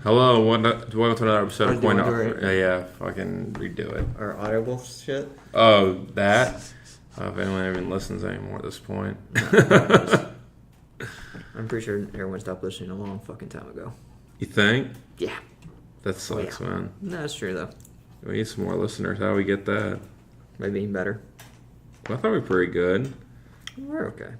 Hello, welcome to another episode of Coin Up. Yeah, fucking redo it. Or Audible shit. Oh, that? If anyone even listens anymore at this point. I'm pretty sure everyone stopped listening a long fucking time ago. You think? Yeah. That sucks, man. No, that's true, though. We need some more listeners. How do we get that? By being better. Well, I thought we were pretty good. We're okay.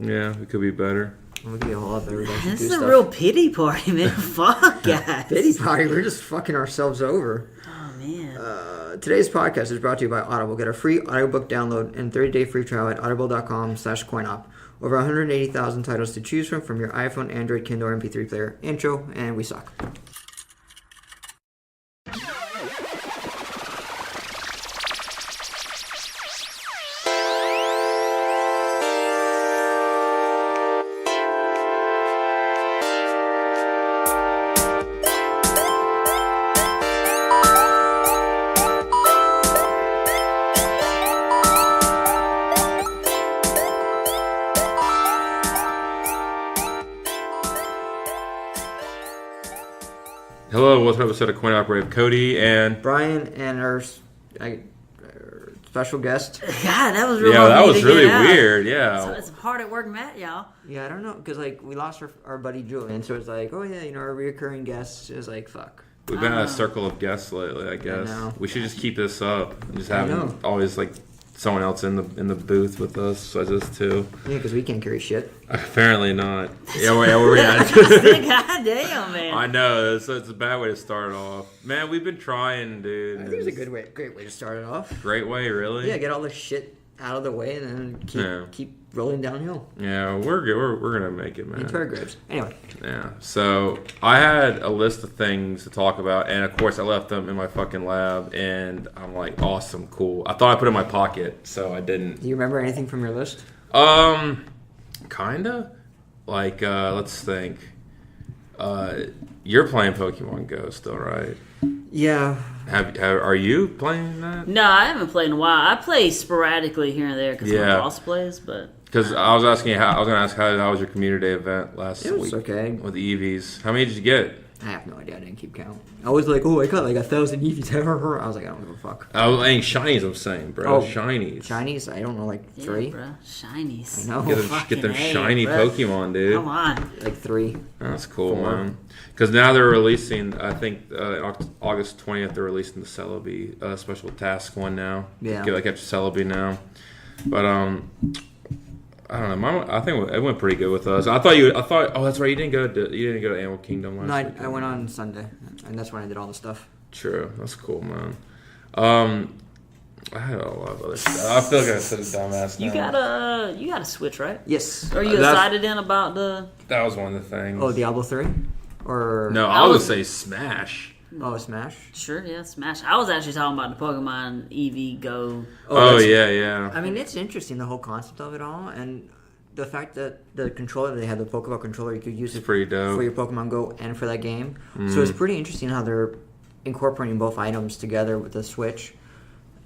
Yeah, we could be better. We'll be a whole lot better. This is a real pity party, man. Fuck, guys. Pity party? We're just fucking ourselves over. Oh, man. Today's podcast is brought to you by Audible. Get a free audiobook download and 30-day free trial at audible.com/coinop. Over 180,000 titles to choose from your iPhone, Android, Kindle, or MP3 player. Intro, and we suck. Hello, welcome to episode of Coin Operative. Cody and Brian and our special guest. God, that was real that was really weird. Yeah. So it's hard at work, Matt, y'all. Yeah, I don't know, because we lost our buddy Julian, so it's like, oh yeah, our reoccurring guest is like, fuck. We've been in a circle of guests lately, I guess. We should just keep this up and just have always someone else in the booth with us, such as too. Yeah, because we can't carry shit. Apparently not. Yeah, we're at. God damn, man. I know, it's a bad way to start off. Man, we've been trying, dude. I think it's a great way to start it off. Great way, really? Yeah, get all the shit out of the way and then keep rolling downhill. Yeah, we're good. We're gonna make it, man. It's very good. Anyway. Yeah. So I had a list of things to talk about, and of course I left them in my fucking lab, and I'm like, awesome, cool. I thought I put it in my pocket, so I didn't. Do you remember anything from your list? Kinda. Let's think. You're playing Pokemon Go still, right? Yeah. Are you playing that? No, I haven't played in a while. I play sporadically here and there because my boss plays, but... Because I was going to ask how was your community day event last week? It was okay. With the EVs. How many did you get? I have no idea. I didn't keep count. I was like, I got 1,000 EVs. I was like, I don't give a fuck. Oh, shinies, I'm saying, bro. Shinies. Shinies? I don't know, 3? Yeah, bro. Shinies. I know. Get them shiny Pokemon, dude. Come on. 3. That's cool, 4. Man. Because now they're releasing, I think, August 20th, they're releasing the Celebi special task one now. Yeah. Catch Celebi now. But, I don't know. I think it went pretty good with us. I thought. Oh, that's right. You didn't go to Animal Kingdom last week. I went on Sunday, and that's when I did all the stuff. True. That's cool, man. I had a lot of other stuff. I feel like I said a dumbass now. You got a Switch, right? Yes. Are you excited then about the? That was one of the things. Oh, Diablo 3, or no? I would say Smash. Oh, Smash? Sure, yeah, Smash. I was actually talking about the Pokemon EV Go. Oh yeah. I mean, it's interesting, the whole concept of it all, and the fact that the controller, they had the Pokeball controller, you could use it pretty dope. For your Pokemon Go and for that game. So it's pretty interesting how they're incorporating both items together with the Switch.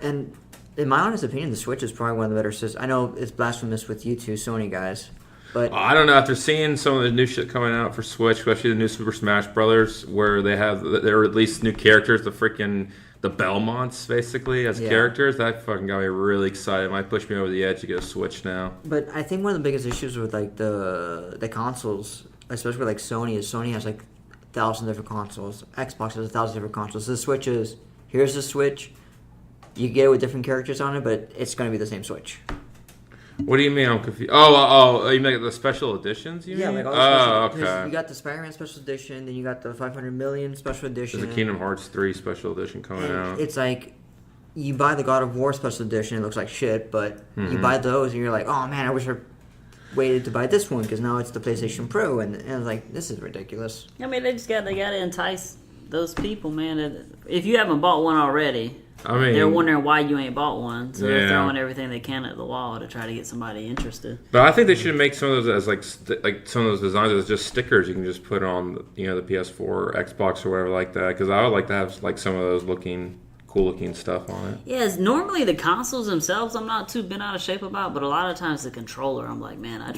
And in my honest opinion, the Switch is probably one of the better systems. I know it's blasphemous with you two Sony guys. But I don't know, after seeing some of the new shit coming out for Switch, especially the new Super Smash Brothers, where there at least new characters, the Belmonts basically as characters, that fucking got me really excited. It might push me over the edge to get a Switch now. But I think one of the biggest issues with the consoles, especially with Sony, is Sony has 1,000 different consoles. Xbox has 1,000 different consoles. The Switch is, here's the Switch. You get it with different characters on it, but it's going to be the same Switch. What do you mean? I'm confused. Oh, you mean the special editions? You mean? All the special, okay. You got the Spider-Man special edition, then you got the 500 million special edition. There's a Kingdom Hearts 3 special edition coming out. It's you buy the God of War special edition, it looks like shit, but you buy those and you're like, oh man, I wish I waited to buy this one because now it's the PlayStation Pro, and I was like, this is ridiculous. I mean, they got to entice those people, man. If you haven't bought one already. I mean, they're wondering why you ain't bought one, so they're throwing everything they can at the wall to try to get somebody interested. But I think they should make some of those as some of those designs as just stickers you can just put on the PS4 or Xbox or whatever like that. Because I would like to have some of those looking cool looking stuff on it. Yes, normally the consoles themselves I'm not too bent out of shape about, but a lot of times the controller I'm like, man, I'd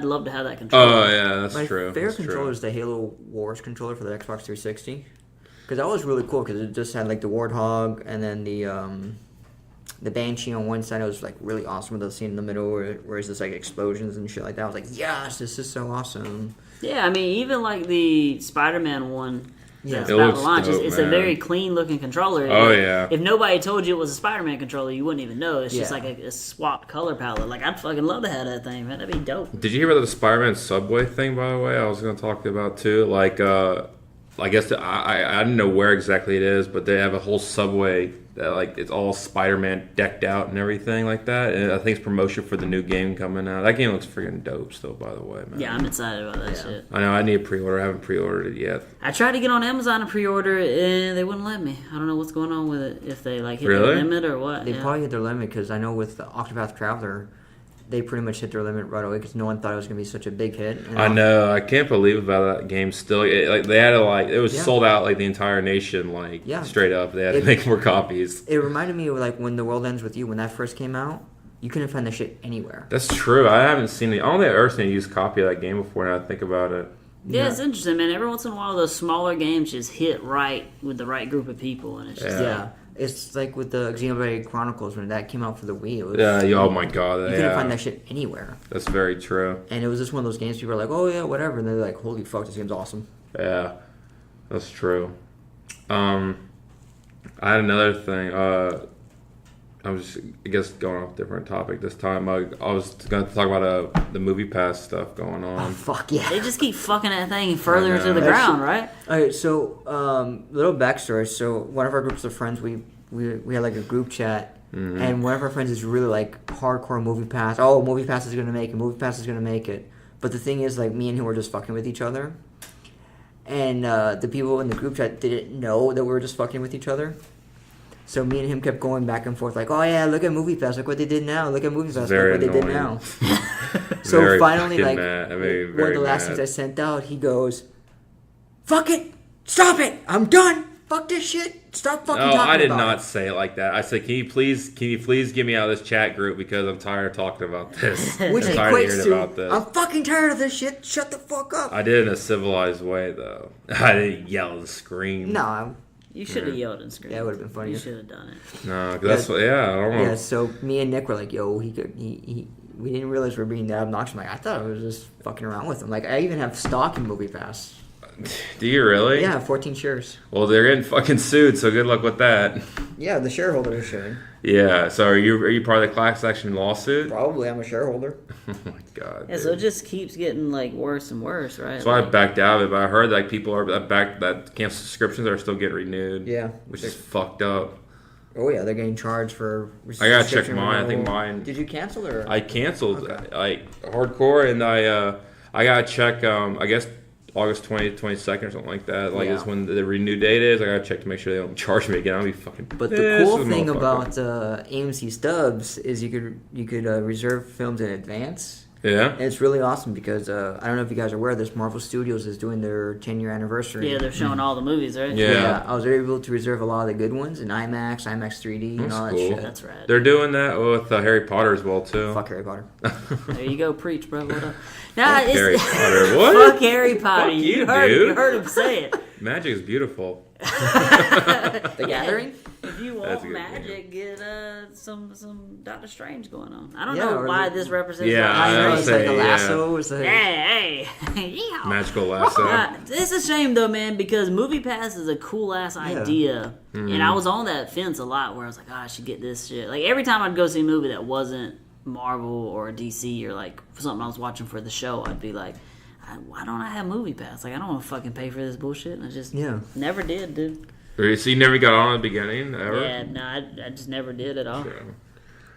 love to have that controller. Oh yeah, that's true. My favorite controller is the Halo Wars controller for the Xbox 360, because that was really cool because it just had like the Warthog and then the Banshee on one side. It was like really awesome with the scene in the middle where it's just like explosions and shit like that. I was like, yes, this is so awesome. Yeah, I mean, even like the Spider-Man one. Yeah, that's it about looks to launch. dope, It's man. a very clean looking controller. Oh yeah. If nobody told you it was a Spider-Man controller, you wouldn't even know. It's just Yeah. like a swapped color palette. Like I'd fucking love to have that thing, man. That'd be dope. Did you hear about the Spider-Man subway thing? By the way, I was going to talk about too. Like, I guess I don't know where exactly it is, but they have a whole subway that like it's all Spider-Man decked out and everything like that. And I think it's promotion for the new game coming out. That game looks freaking dope still, by the way, man. Yeah, I'm excited about that shit. I know I need a pre-order. I haven't pre-ordered it yet. I tried to get on Amazon and pre-order it, and they wouldn't let me. I don't know what's going on with it. If they like hit Really? their limit or what. They probably hit their limit because I know with the Octopath Traveler, they pretty much hit their limit right away because no one thought it was going to be such a big hit. And I know. I can't believe about that game still. Like they had to it was Yeah. sold out like the entire nation straight up. They had to make more copies. It reminded me of like when The World Ends With You, when that first came out, you couldn't find that shit anywhere. That's true. I haven't seen it. I don't think I've ever seen a used copy of that game before. Now I think about it. Yeah, it's interesting, man. Every once in a while, those smaller games just hit right with the right group of people, and it's just Yeah. It's like with the Xenoblade Chronicles when that came out for the Wii. It was, Oh my god. You couldn't find that shit anywhere. That's very true. And it was just one of those games people are like, oh yeah, whatever. And they're like, holy fuck, this game's awesome. Yeah, that's true. I had another thing. I was, I guess, going off a different topic this time. I was going to talk about the movie pass stuff going Oh, on. fuck yeah. they just keep fucking that thing further into the know. ground, right? Alright, so, little backstory. So, one of our groups of friends, we had like a group chat. Mm-hmm. And one of our friends is really like hardcore Movie Pass. Oh, Movie Pass is going to make it. Movie Pass is going to make it. But the thing is, like, me and him were just fucking with each other. And the people in the group chat didn't know that we were just fucking with each other. So me and him kept going back and forth like, oh yeah, look at Movie Pass, look what they did now, look at Movie Pass, look what they did now. So Very finally, fucking like, mad. I mean, one very of the last mad. things I sent out, he goes, fuck it, stop it, I'm done, fuck this shit, stop fucking talking about it. I did not say it like that. I said, can you please get me out of this chat group because I'm tired of talking about this. Which I'm tired of equates hearing to, about this. I'm fucking tired of this shit, shut the fuck up. I did it in a civilized way, though. I didn't yell and scream. No, You should have yelled and screamed. that would have been funny. You should have done it. No, 'cause that's what, I don't know. Yeah, so me and Nick were like, yo, we didn't realize we were being that obnoxious. I'm like, I thought I was just fucking around with him. Like, I even have stock in Movie Pass. Do you really? Yeah, 14 shares. Well, they're getting fucking sued, so good luck with that. Yeah, the shareholder is sharing. Yeah, so are you part of the class action lawsuit? Probably, I'm a shareholder. Oh my god. Yeah, so it just keeps getting like worse and worse, right? That's why I Like, backed out of it, but I heard like people are that cancel subscriptions are still getting renewed. Yeah. Which is fucked up. Oh yeah, they're getting charged for. I gotta check subscription mine. I think renewal. mine. Did you cancel or? I canceled Okay. like hardcore, and I gotta check. I guess August 20th, 22nd or something like that. Like Yeah. is when the renew date is. I gotta check to make sure they don't charge me again. I'll be fucking. But the pissed cool as a thing motherfucker. about AMC Stubs is you could reserve films in advance. Yeah. And it's really awesome because I don't know if you guys are aware, this Marvel Studios is doing their 10-year anniversary. yeah, they're showing all the movies, right? Yeah. I was able to reserve a lot of the good ones in IMAX 3D, and That's all that cool. shit. That's right. They're doing that with Harry Potter as well too. Fuck Harry Potter. There you go, preach, bro. What up? Nah, Fuck Harry Potter. What? Fuck Harry Potter. Fuck you you, heard dude. you heard him say it. Magic is beautiful. The Gathering? If you That's want a good magic, get some Doctor Strange going on. I don't Yeah, know or why the- this represents. Yeah, what I know, would it's say, like a yeah. lasso. It's like, Hey, yeehaw. Magical lasso. It's a shame though, man, because Movie Pass is a cool ass idea, and I was on that fence a lot where I was like, oh, I should get this shit. Like every time I'd go see a movie that wasn't Marvel or DC or like something I was watching for the show, I'd be like, why don't I have Movie Pass? Like I don't want to fucking pay for this bullshit, and I just never did, dude. So you never got on at the beginning ever? Yeah, no, I just never did at all.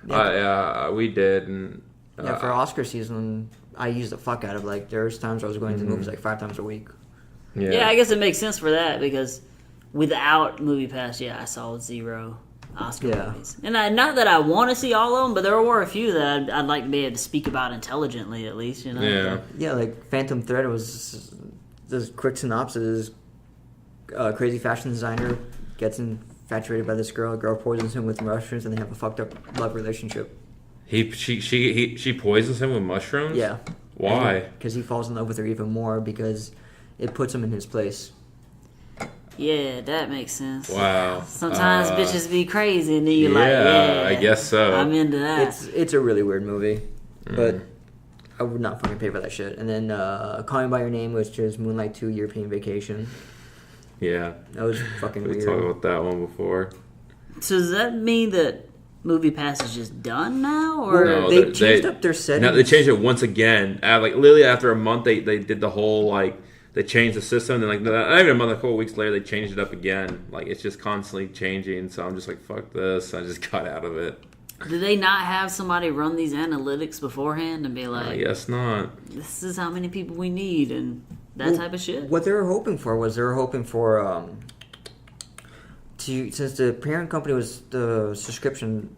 Yeah, we did, and Yeah, for Oscar season, I used the fuck out of like. There's times I was going to the movies like 5 times a week. Yeah, I guess it makes sense for that because without Movie Pass, I saw 0 Oscar movies. And not that I want to see all of them, but there were a few that I'd like to be able to speak about intelligently at least, you know? Yeah. Yeah, like Phantom Thread was this quick synopsis. Crazy fashion designer gets in infatuated by this girl. The girl poisons him with mushrooms, and they have a fucked up love relationship. She poisons him with mushrooms? Yeah. Why? Because he falls in love with her even more because it puts him in his place. Yeah, that makes sense. Wow. Sometimes bitches be crazy, and then you're like, yeah, I guess so. I'm into that. It's a really weird movie, but I would not fucking pay for that shit. And then Call Me By Your Name, which is Moonlight 2 European Vacation. Yeah. That was fucking We weird. talked about that one before. So does that mean that Movie Pass is just done now, or No, they changed up their settings. No, they changed it once again. Like literally after a month, they did the whole like they changed the system. And then like not even a month, a couple weeks later, they changed it up again. Like it's just constantly changing. So I'm just like, fuck this. I just got out of it. do they not have somebody run these analytics beforehand and be I like, guess not. this is how many people we need and that type of shit? What they were hoping for was since the parent company was the subscription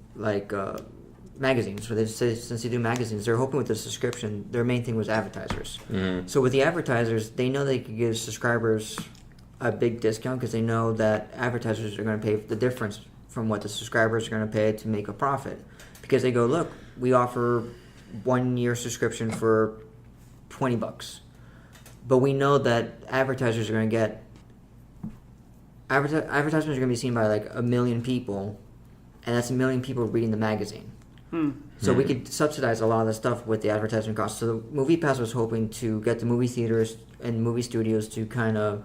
magazines, so they say since they do magazines, they're hoping with the subscription their main thing was advertisers. So with the advertisers, they know they could give subscribers a big discount because they know that advertisers are going to pay the difference from what the subscribers are going to pay to make a profit, because they go, look, we offer 1 year subscription for $20, but we know that advertisers are going to get advertisements are going to be seen by like 1 million people, and that's 1 million people reading the magazine. So we could subsidize a lot of the stuff with the advertisement costs. So the Movie Pass was hoping to get the movie theaters and movie studios to kind of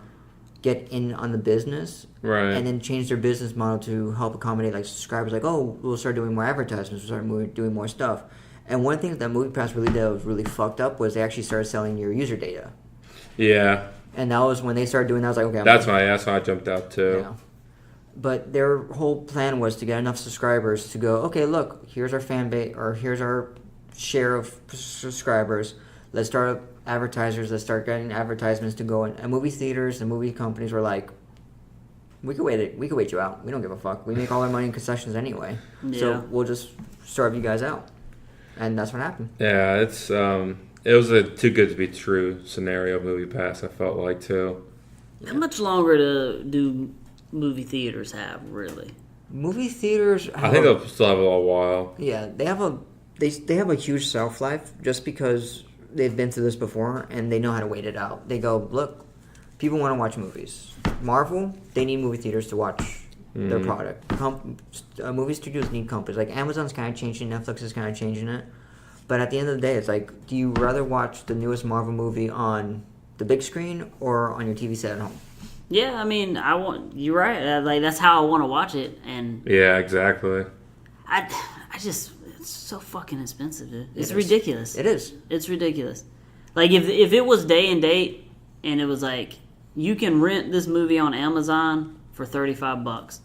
get in on the business, Right. and then change their business model to help accommodate like subscribers. Like, oh, we'll start doing more advertisements, we'll start doing more stuff. And one thing that Movie Pass really did that was really fucked up was they actually started selling your user data. Yeah. And that was when they started doing that. I was like, okay, That's why I jumped out too. yeah. But their whole plan was to get enough subscribers to go, okay, look, here's our fan base, or here's our share of subscribers. Let's start up advertisers. Let's start getting advertisements to go in. And movie theaters and movie companies were like, we could wait you out. We don't give a fuck. We make all our money in concessions anyway. Yeah. So we'll just starve you guys out. And that's what happened. Yeah, it's it was a too good to be true scenario of Movie Pass. I felt like too. How much longer do movie theaters have, really? Movie theaters. I think they'll still have a little while. Yeah, they have a huge shelf life just because they've been through this before and they know how to wait it out. They go, look, people want to watch movies. Marvel, they need movie theaters to watch their product. Movie studios need companies. Like Amazon's kind of changing, Netflix is kind of changing it. But at the end of the day, it's like, do you rather watch the newest Marvel movie on the big screen or on your TV set at home? Yeah, I mean, you're right. Like that's how I want to watch it, and Yeah, exactly. I just it's so fucking expensive, dude. It's It is. ridiculous. It is. It's ridiculous. Like if it was day and date, and it was like you can rent this movie on Amazon for $35,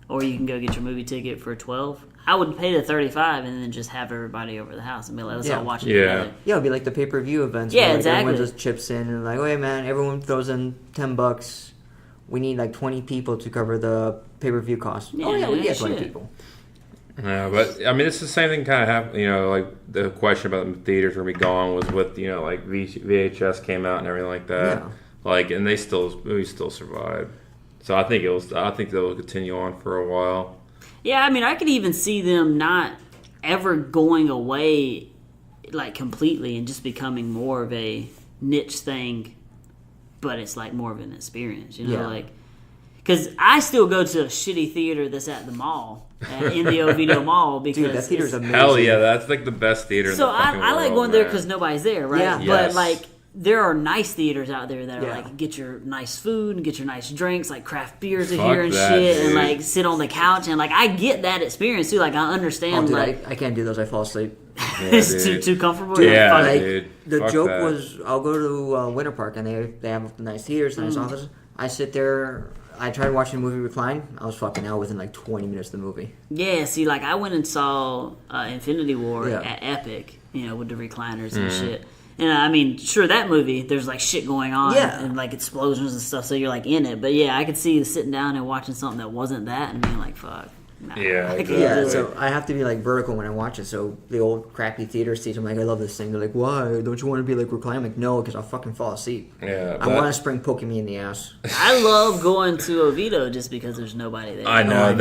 or you can go get your movie ticket for $12. I would pay the $35 and then just have everybody over the house and be like, let's all watch it together. Yeah, it'd be like the pay-per-view events. Yeah, where, like, exactly. Everyone just chips in and like, oh, hey, man, everyone throws in $10. We need like 20 people to cover the pay-per-view cost. Yeah, oh, yeah, we get 20 shit. people. Yeah, but I mean, it's the same thing kind of happened. You know, like the question about the theaters where we gone was with like VHS came out and everything like that. Yeah. Like, and movies still survived. So I think they'll continue on for a while. Yeah, I mean, I could even see them not ever going away like completely and just becoming more of a niche thing, but it's like more of an experience, you know, Yeah. like because I still go to a shitty theater that's at the mall, in the Oviedo Mall, because Dude, that theater's it's- amazing. Hell yeah, that's like the best theater. So in the fucking I like world, going there man. because nobody's there, right? Yeah. But Yes. like there are nice theaters out there that are Yeah. like get your nice food and get your nice drinks, like craft beers are Fuck here and that, shit, and dude. like sit on the couch and like I get that experience too. Like I Oh, understand dude, like I can't do those. I fall asleep. Yeah, it's dude. too comfortable. Dude, Yeah, Fuck it. like, dude. The Fuck joke that. was, I'll go to Winter Park and they have nice theaters, nice offices. I sit there. I tried watching the movie Recline. I was fucking out within like 20 minutes of the movie. Yeah, see, like I went and saw Infinity War Yeah. at Epic, you know, with the recliners and shit. And I mean, sure, that movie, there's like shit going on Yeah. and like explosions and stuff, so you're like in it. But yeah, I could see sitting down and watching something that wasn't that and being like, fuck. Nah, Yeah, I can't exactly. do Yeah, it. so I have to be like vertical when I watch it. So the old crappy theater seats, I'm like, I love this thing. They're like, why? Don't you want to be like reclining? I'm like, no, because I'll fucking fall asleep. Yeah, I want to spring poking me in the ass. I love going to Oviedo just because there's nobody there. I know,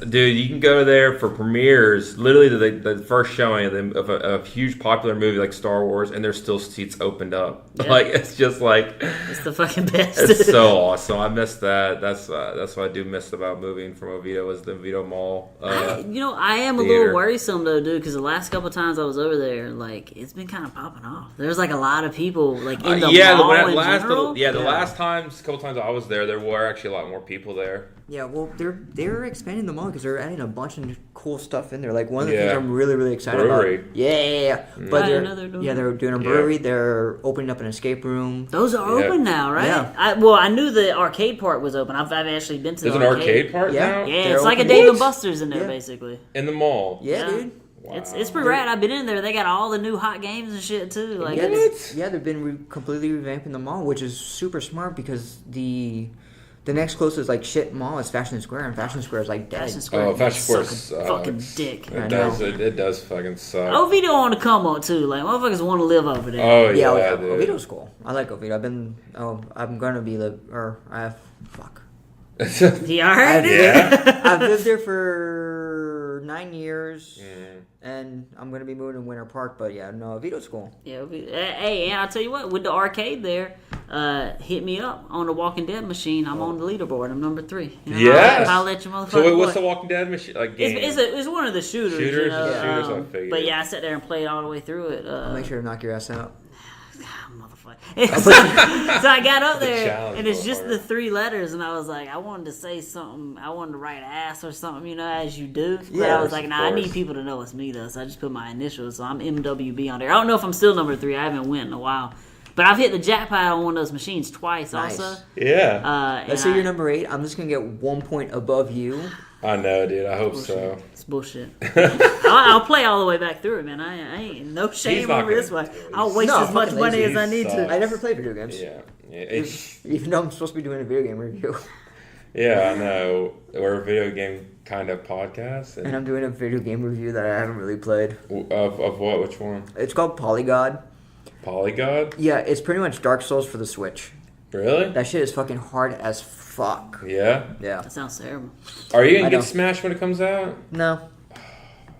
dude. You can go there for premieres. Literally, the first showing of a huge popular movie like Star Wars, and there's still seats opened up. Yeah. Like it's just like It's the fucking best. it's so awesome. I miss that. That's what I do miss about moving from Oviedo was the Oviedo Mall. I am a theater. little worrisome though, dude, because the last couple times I was over there, like it's been kind of popping off. There's like a lot of people like in the mall in general. the last couple times I was there were actually a lot more people there. Yeah, well, they're expanding the mall because they're adding a bunch of cool stuff in there. Like one of the Yeah. things I'm really really excited Brewery. about. Yeah. But I didn't know they were doing they're doing a brewery. They're opening up an escape room. Those are Yeah. open now, right? Yeah. I knew the arcade part was open. I've actually been to There's the an arcade part Yeah. now Yeah, They're it's like a open. Dave and What? Buster's in there, Yeah. basically. in the mall. Yeah, Yeah. dude. Wow. It's pretty rad. I've been in there. They got all the new hot games and shit too. Like, Yeah, What? they've been completely revamping the mall, which is super smart because the next closest like shit mall is Fashion Square, and Fashion Square is like dead. Fashion Square. Oh, Fashion suck Square's a fucking dick. I It know. does. It does fucking suck. Oviedo on the come on too. Like motherfuckers want to live over there. Oh Yeah, yeah, dude. dude. Oviedo's cool. I like Oviedo. I'm gonna be fuck. You alright? Yeah. I've lived there for 9 years, Mm. and I'm gonna be moving to Winter Park. But yeah, no, Oviedo's cool. Yeah, hey, and I'll tell you what, with the arcade there, hit me up on the Walking Dead machine. I'm on the leaderboard. I'm number 3. You know, Yes. I'll let you motherfucker. So wait, what's boy. the Walking Dead machine game? It's one of the shooters. Shooters? You know? It's shooters, I figured. But yeah, I sat there and played all the way through it. I'll make sure to knock your ass out. Motherfucker. so I got up The there, challenge, and it's just motherfucker. the 3 letters, and I was like, I wanted to say something. I wanted to write ass or something, you know, as you do. But Yeah, I was of like, nah, I course. need people to know it's me, though. So I just put my initials. So I'm MWB on there. I don't know if I'm still number 3. I haven't went in a while. But I've hit the jackpot on one of those machines twice Nice. also. Yeah. Let's say you're number 8. I'm just gonna get 1 point above you. I know, dude. I hope so. It's bullshit. I'll play all the way back through it, man. I ain't no shame not over this gonna one. do it. I'll waste No, as much fucking money lazy. as I need He to. sucks. I never play video games. Yeah. Yeah. Even though I'm supposed to be doing a video game review. Yeah, I know. We're a video game kind of podcast. And I'm doing a video game review that I haven't really played. Of what? Which one? It's called Polygod. Polygod? Yeah, it's pretty much Dark Souls for the Switch. Really? That shit is fucking hard as fuck. Yeah. Yeah. That sounds terrible. Are you I gonna know. get Smash when it comes out? No.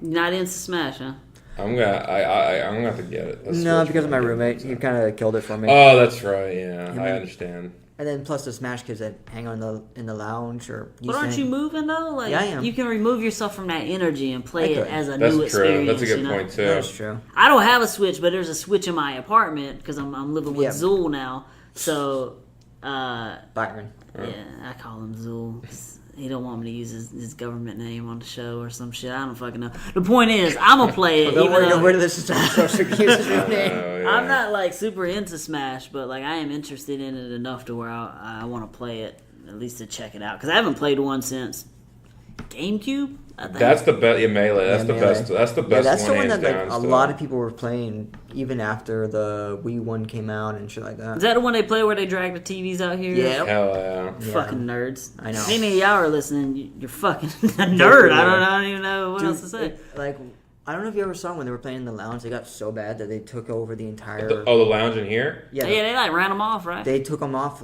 Not into Smash, huh? I'm gonna have to get it. That's No, Switch because of my when it roommate. comes He out. kind of killed it for me. Oh, that's right. Yeah, Yeah, I man. understand. And then plus the Smash kids that hang on in the lounge or. But aren't you moving though? Like, Yeah, I am. You can remove yourself from that energy and play I it could. as a That's new true. experience. That's a good you know? point too. That's true. I don't have a Switch, but there's a Switch in my apartment because I'm living with Yeah. Zool now. So, Byron. yeah, I call him Zool. He don't want me to use his government name on the show or some shit. I don't fucking know. The point is, I'm gonna play it. Don't even worry, though don't worry. This is supposed to use his real name. Oh, yeah. I'm not like super into Smash, but like I am interested in it enough to where I want to play it at least to check it out because I haven't played one since GameCube. I think. That's the best. Yeah, Melee. That's Yeah, the Melee. best. That's the Yeah, best that's one. the one hands that like down, a still. lot of people were playing even after the Wii one came out and shit like that. Is that the one they play where they drag the TVs out here? Yeah. Hell yeah. Fucking nerds. I know. If any of y'all are listening, you're fucking a nerd. I don't even know what else to say. Like, I don't know if you ever saw when they were playing in the lounge. They got so bad that they took over the entire. The lounge in here. Yeah, they like ran them off, right? They took them off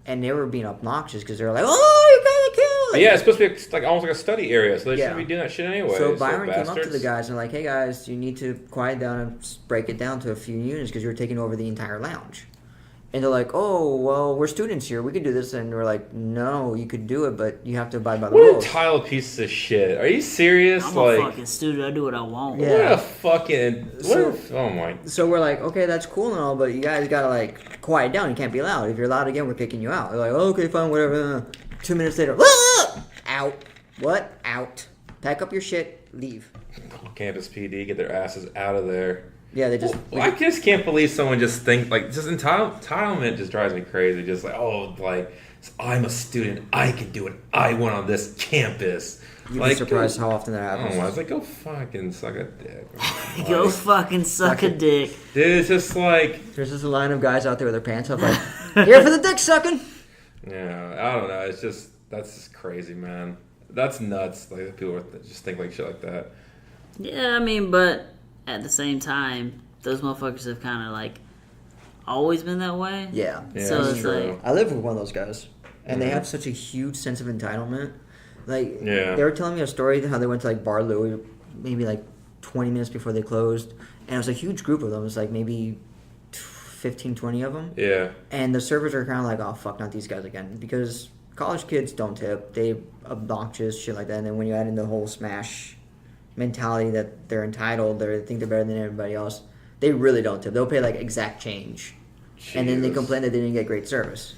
and they were being obnoxious because they were like, "Oh, you gotta kill!" Yeah, it's supposed to be like almost like a study area, so they Yeah. shouldn't be doing that shit anyway. So Byron came up to bastards. the guys and like, "Hey guys, you need to quiet down and break it down to a few units because you're taking over the entire lounge." And they're like, "Oh, well, we're students here. We could do this." And we're like, "No, you could do it, but you have to abide by the What rules." entitled pieces of shit? Are you serious? I'm like, a fucking student. I do what I want. Yeah. what a fucking. So- oh my. So we're like, "Okay, that's cool and all, but you guys gotta like quiet down. You can't be loud. If you're loud again, we're kicking you out." They're like, "Okay, fine, whatever." 2 minutes later, out. What? Out. Pack up your shit. Leave. Campus PD, get their asses out of there. Yeah, they just. Well, I just can't believe someone just think like just entitlement just drives me crazy. Just like I'm a student, I can do what I want on this campus. You'd like, be surprised how often that I happens. don't know. I was like, go fucking suck a dick. Go Like, fucking suck a dick. dude, it's just like, There's just a line of guys out there with their pants up, like, "Here for the dick sucking." yeah, I don't know. It's just that's just crazy, man. That's nuts. Like people just think like shit like that. Yeah, I mean, but at the same time, those motherfuckers have kind of like always been that way. Yeah. So that's it's true. like, I live with one of those guys, and they have such a huge sense of entitlement. Like, they were telling me a story how they went to like Bar Louie maybe like 20 minutes before they closed, and it was a huge group of them. It was like maybe 15, 20 of them. Yeah. And the servers are kind of like, oh fuck, not these guys again, because college kids don't tip. They obnoxious shit like that. And then when you add in the whole smash mentality that they're entitled, they think they're better than everybody else, they really don't tip. They'll pay like exact change. And then they complain that they didn't get great service.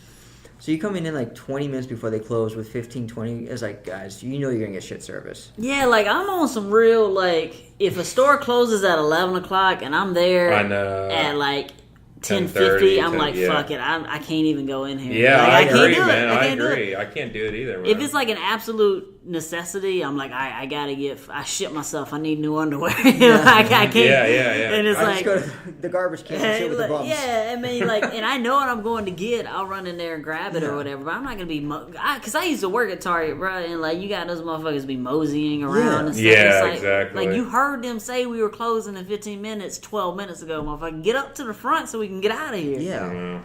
So you come in like 20 minutes before they close with 15, 20. It's like, guys, you know you're going to get shit service. yeah, like I'm on some real, like, if a store closes at 11 o'clock and I'm there at like 10:50, I'm like, fuck it, I can't even go in here. Yeah, like, I agree, can't do man. it. I agree. I can't do it either, man. If it's like an absolute necessity, I'm like, I gotta I shit myself. I need new underwear. I can't. Yeah. And it's I like, just go to the garbage can and shit with the bums. yeah, I mean, like, and I know what I'm going to get. I'll run in there and grab it or whatever. But I'm not gonna be, because I used to work at Target, bro, and like you got those motherfuckers be moseying around and stuff. Yeah, it's like, exactly. Like you heard them say we were closing in 15 minutes, 12 minutes ago, motherfucker. Get up to the front so we can get out of here. Yeah.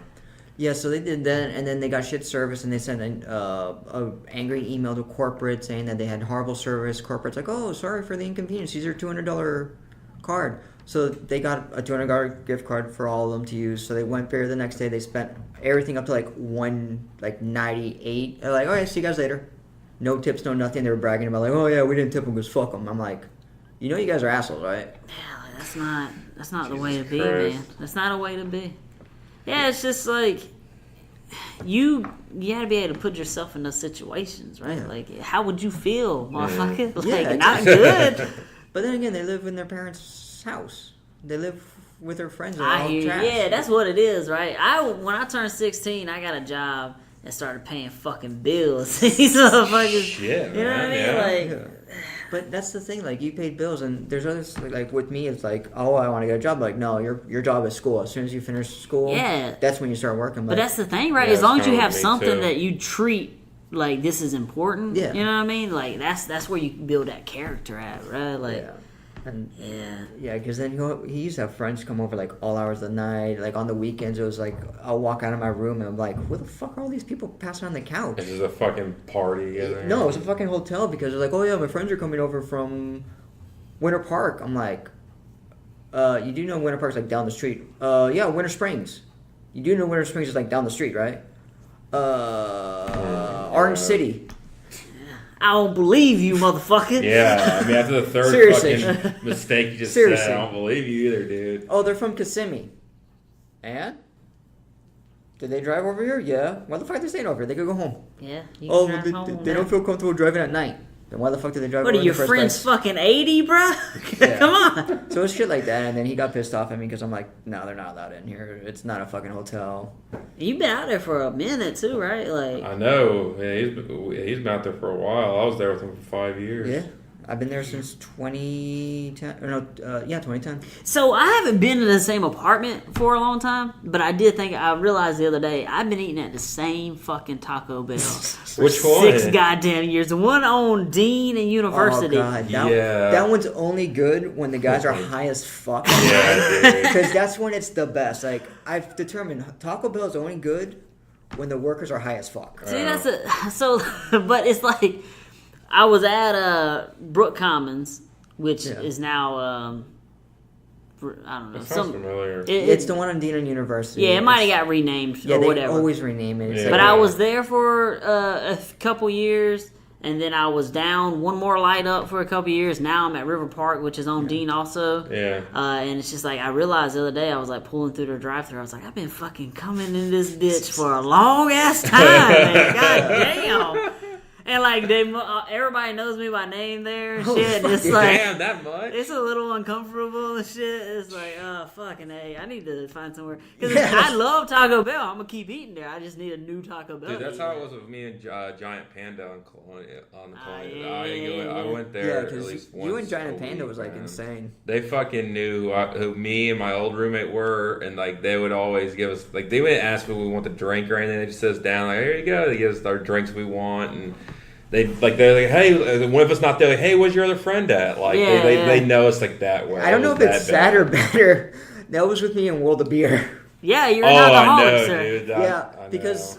Yeah, so they did that, and then they got shit service, and they sent a angry email to corporate saying that they had horrible service. Corporate's like, oh, sorry for the inconvenience. Here's your $200 card. So they got a $200 gift card for all of them to use. So they went there the next day. They spent everything up to like $198. They're like, all right, see you guys later. No tips, no nothing. They were bragging about like, oh yeah, we didn't tip them because fuck them. I'm like, you know, you guys are assholes, right? Yeah, like, that's not the way to be, Christ. man. That's not a way to be. Yeah, it's just like you gotta be able to put yourself in those situations, right? Yeah. Like, how would you feel, motherfucker? Like, Yeah, not good. But then again, they live in their parents' house. They live with their friends. They're I all hear you. trash. Yeah, that's what it is, right? When I turned 16, I got a job and started paying fucking bills. These motherfuckers, Shit, you know what I mean? man, yeah. Like, Yeah. But that's the thing. Like, you paid bills, and there's others. Like with me, it's like, oh, I want to get a job. Like, no, your job is school. As soon as you finish school, Yeah. that's when you start working. but that's the thing, right? Yeah, As long as it's you kinda have me something too. that you treat like this is important, Yeah. you know what I mean? Like that's where you build that character at, right? Like, yeah. And yeah. because then he used to have friends come over like all hours of the night. Like on the weekends, it was like I'll walk out of my room and I'm like, where the fuck are all these people passing on the couch? This is a fucking party. No, it was a fucking hotel because they're like, oh yeah, my friends are coming over from Winter Park. I'm like, you do know Winter Park's like down the street. Yeah, Winter Springs. You do know Winter Springs is like down the street, right? Orange City. I don't believe you, motherfucker. Yeah, I mean, after the third Seriously. fucking mistake you just Seriously. said, I don't believe you either, dude. Oh, they're from Kissimmee. And? Did they drive over here? Yeah. Why the fuck are they staying over here? They could go home. Yeah. You Oh, can drive they, home they on don't that. feel comfortable driving at night. Then why the fuck did they drive What over are in your the first friends place? fucking 80, bro? Yeah. Come on. So it's shit like that, and then he got pissed off at me because I'm like, no, they're not allowed in here. It's not a fucking hotel. You've been out there for a minute too, right? Like, I know. Yeah, he's been out there for a while. I was there with him for 5 years. Yeah. I've been there since 2010. Or no, 2010. so I haven't been in the same apartment for a long time, but I realized the other day I've been eating at the same fucking Taco Bell for Which one? 6 goddamn years. The one on Dean and University. Oh, God. Yeah. That one's only good when the guys are high as fuck. Yeah, dude. Because that's when it's the best. Like, I've determined Taco Bell is only good when the workers are high as fuck. See, but it's like I was at Brook Commons, which Yeah. is now I don't know. That sounds familiar. It's the one on Dean and University. Yeah, it might have got renamed Yeah, or they whatever. always rename it. It's Yeah. like- But I was there for a couple years, and then I was down one more light up for a couple years. Now I'm at River Park, which is on Dean also. Yeah. And it's just like, I realized the other day, I was like pulling through the drive-thru. I was like, I've been fucking coming in this bitch for a long ass time, man. God damn. And like everybody knows me by name there and shit. And it's like, Damn, that much? it's a little uncomfortable and shit. It's like, oh, fucking A. I need to find somewhere. Because Yeah. I love Taco Bell. I'm going to keep eating there. I just need a new Taco Bell. Dude, to that's eat how at. it was with me and Giant Panda on the Colonial. yeah. I went there Yeah, at because least you once and Giant a Panda week, was like man. insane. They fucking knew who me and my old roommate were, and like they would always give us, like, they wouldn't ask if we want to drink or anything. They just sit us down, like, here you go. They give us our drinks we want, and they're like, hey, one of us not there. Like, hey, where's your other friend at? Like, they know us like that way. I don't know if it's sad or better. That was with me in World of Beer. Yeah, you're an alcoholic, know, sir. dude. Yeah, because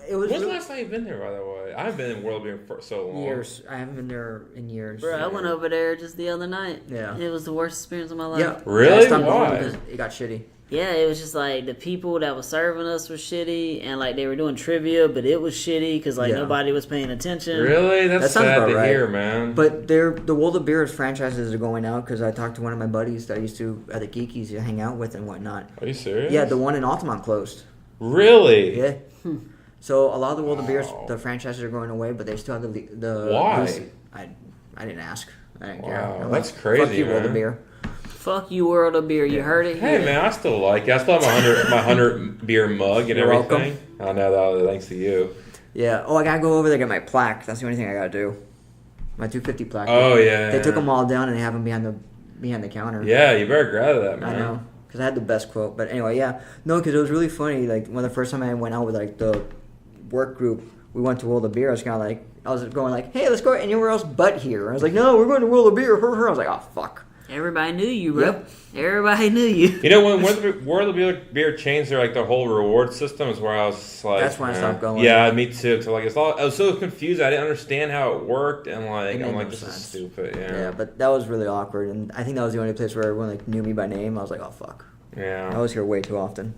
it was. When's the last time you've been there, by the way? I haven't been in World of Beer for so long. Years. I haven't been there in years. Bro, I went over there just the other night. Yeah. It was the worst experience of my life. Yeah. Really? Why? Why? It got shitty. Yeah, it was just like the people that were serving us were shitty, and like they were doing trivia, but it was shitty because like nobody was paying attention. Really? That's That sounds sad about to right. hear, man. But the World of Beer franchises are going out because I talked to one of my buddies that I used to at the Geekies to hang out with and whatnot. Are you serious? Yeah, the one in Altamont closed. Really? Yeah. So a lot of the World of Beers, the franchises are going away, but they still have the Why? I didn't ask. I didn't care. Wow, I'm that's like, crazy, Fuck you, World man. of Beer. Fuck you, World of Beer. You heard it Hey here. man, I still like it. I still have my 100 beer mug and You're everything. I know that thanks to you. Yeah. Oh, I gotta go over there and get my plaque. That's the only thing I gotta do. My 250 plaque. Oh yeah. They took them all down and they have them behind the counter. Yeah, you better grab that, man. I know. Because I had the best quote. But anyway, yeah. No, because it was really funny. Like, when the first time I went out with, like, the work group, we went to World of Beer. I was kind of like, I was going like, hey, let's go anywhere else but here. I was like, no, we're going to World of Beer. I was like, oh, fuck. Everybody knew you, bro. Yep. Everybody knew you. You know, when World of Beer changed their whole reward system is where I was like... That's when I stopped going. Yeah, me too. So, like, I was so confused. I didn't understand how it worked. And, like, I'm like, this is stupid. Yeah, but that was really awkward. And I think that was the only place where everyone, like, knew me by name. I was like, oh, fuck. Yeah. I was here way too often.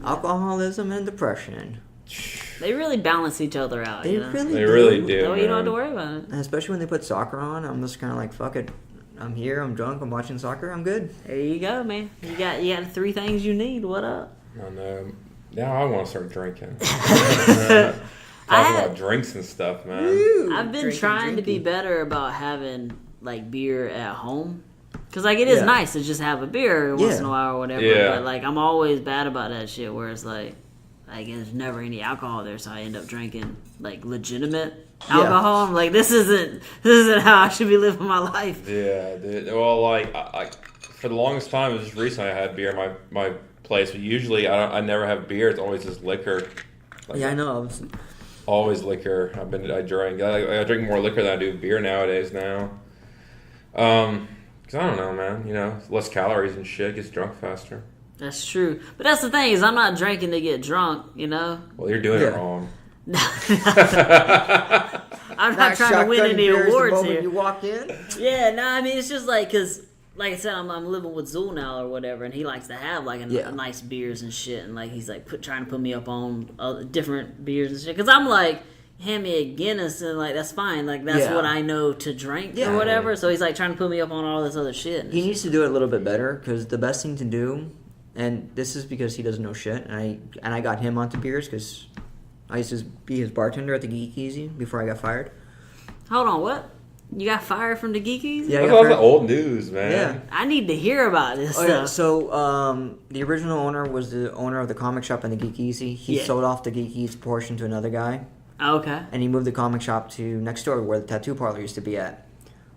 Alcoholism and depression. They really balance each other out. They you know? really do. No, you don't have to man. worry about it. And especially when they put soccer on, I'm just kind of like, fuck it. I'm here, I'm drunk, I'm watching soccer, I'm good. There you go, man. You got the 3 things you need. What up? I know. Now I want to start drinking. Talking about drinks and stuff, man. I've been Drinking, trying to be drinking. better about having like beer at home. Cause like it is Yeah. nice to just have a beer once in a while or whatever. Yeah. But like I'm always bad about that shit where it's like there's never any alcohol there, so I end up drinking like legitimate alcohol. I'm like, this isn't how I should be living my life. Yeah, dude. Well, like, I for the longest time, it was just recently I had beer in my place, but usually I never have beer. It's always just liquor. Like, Yeah, I know. Always liquor. I drink. I drink more liquor than I do beer nowadays now. Cause I don't know, man. You know, less calories and shit. Gets drunk faster. That's true. But that's the thing is I'm not drinking to get drunk, you know? Well, you're doing it wrong. I'm not trying to win any awards here. You walk in. Yeah, no, I mean, it's just like, because, like I said, I'm living with Zool now or whatever, and he likes to have, like, nice beers and shit, and, like, he's, like, trying to put me up on different beers and shit, because I'm, like, hand me a Guinness, and, like, that's fine, like, that's what I know to drink or whatever, so he's, like, trying to put me up on all this other shit. He needs to do it a little bit better, because the best thing to do, and this is because he doesn't know shit, and I got him onto beers, because I used to be his bartender at the Geek Easy before I got fired. Hold on, what? You got fired from the Geekies? Yeah, I That's got all the fired. old news, man. Yeah. I need to hear about this Oh, stuff. yeah. So, the original owner was the owner of the comic shop and the Geek Easy. He sold off the Geek Easy portion to another guy, Okay. and he moved the comic shop to next door where the tattoo parlor used to be at.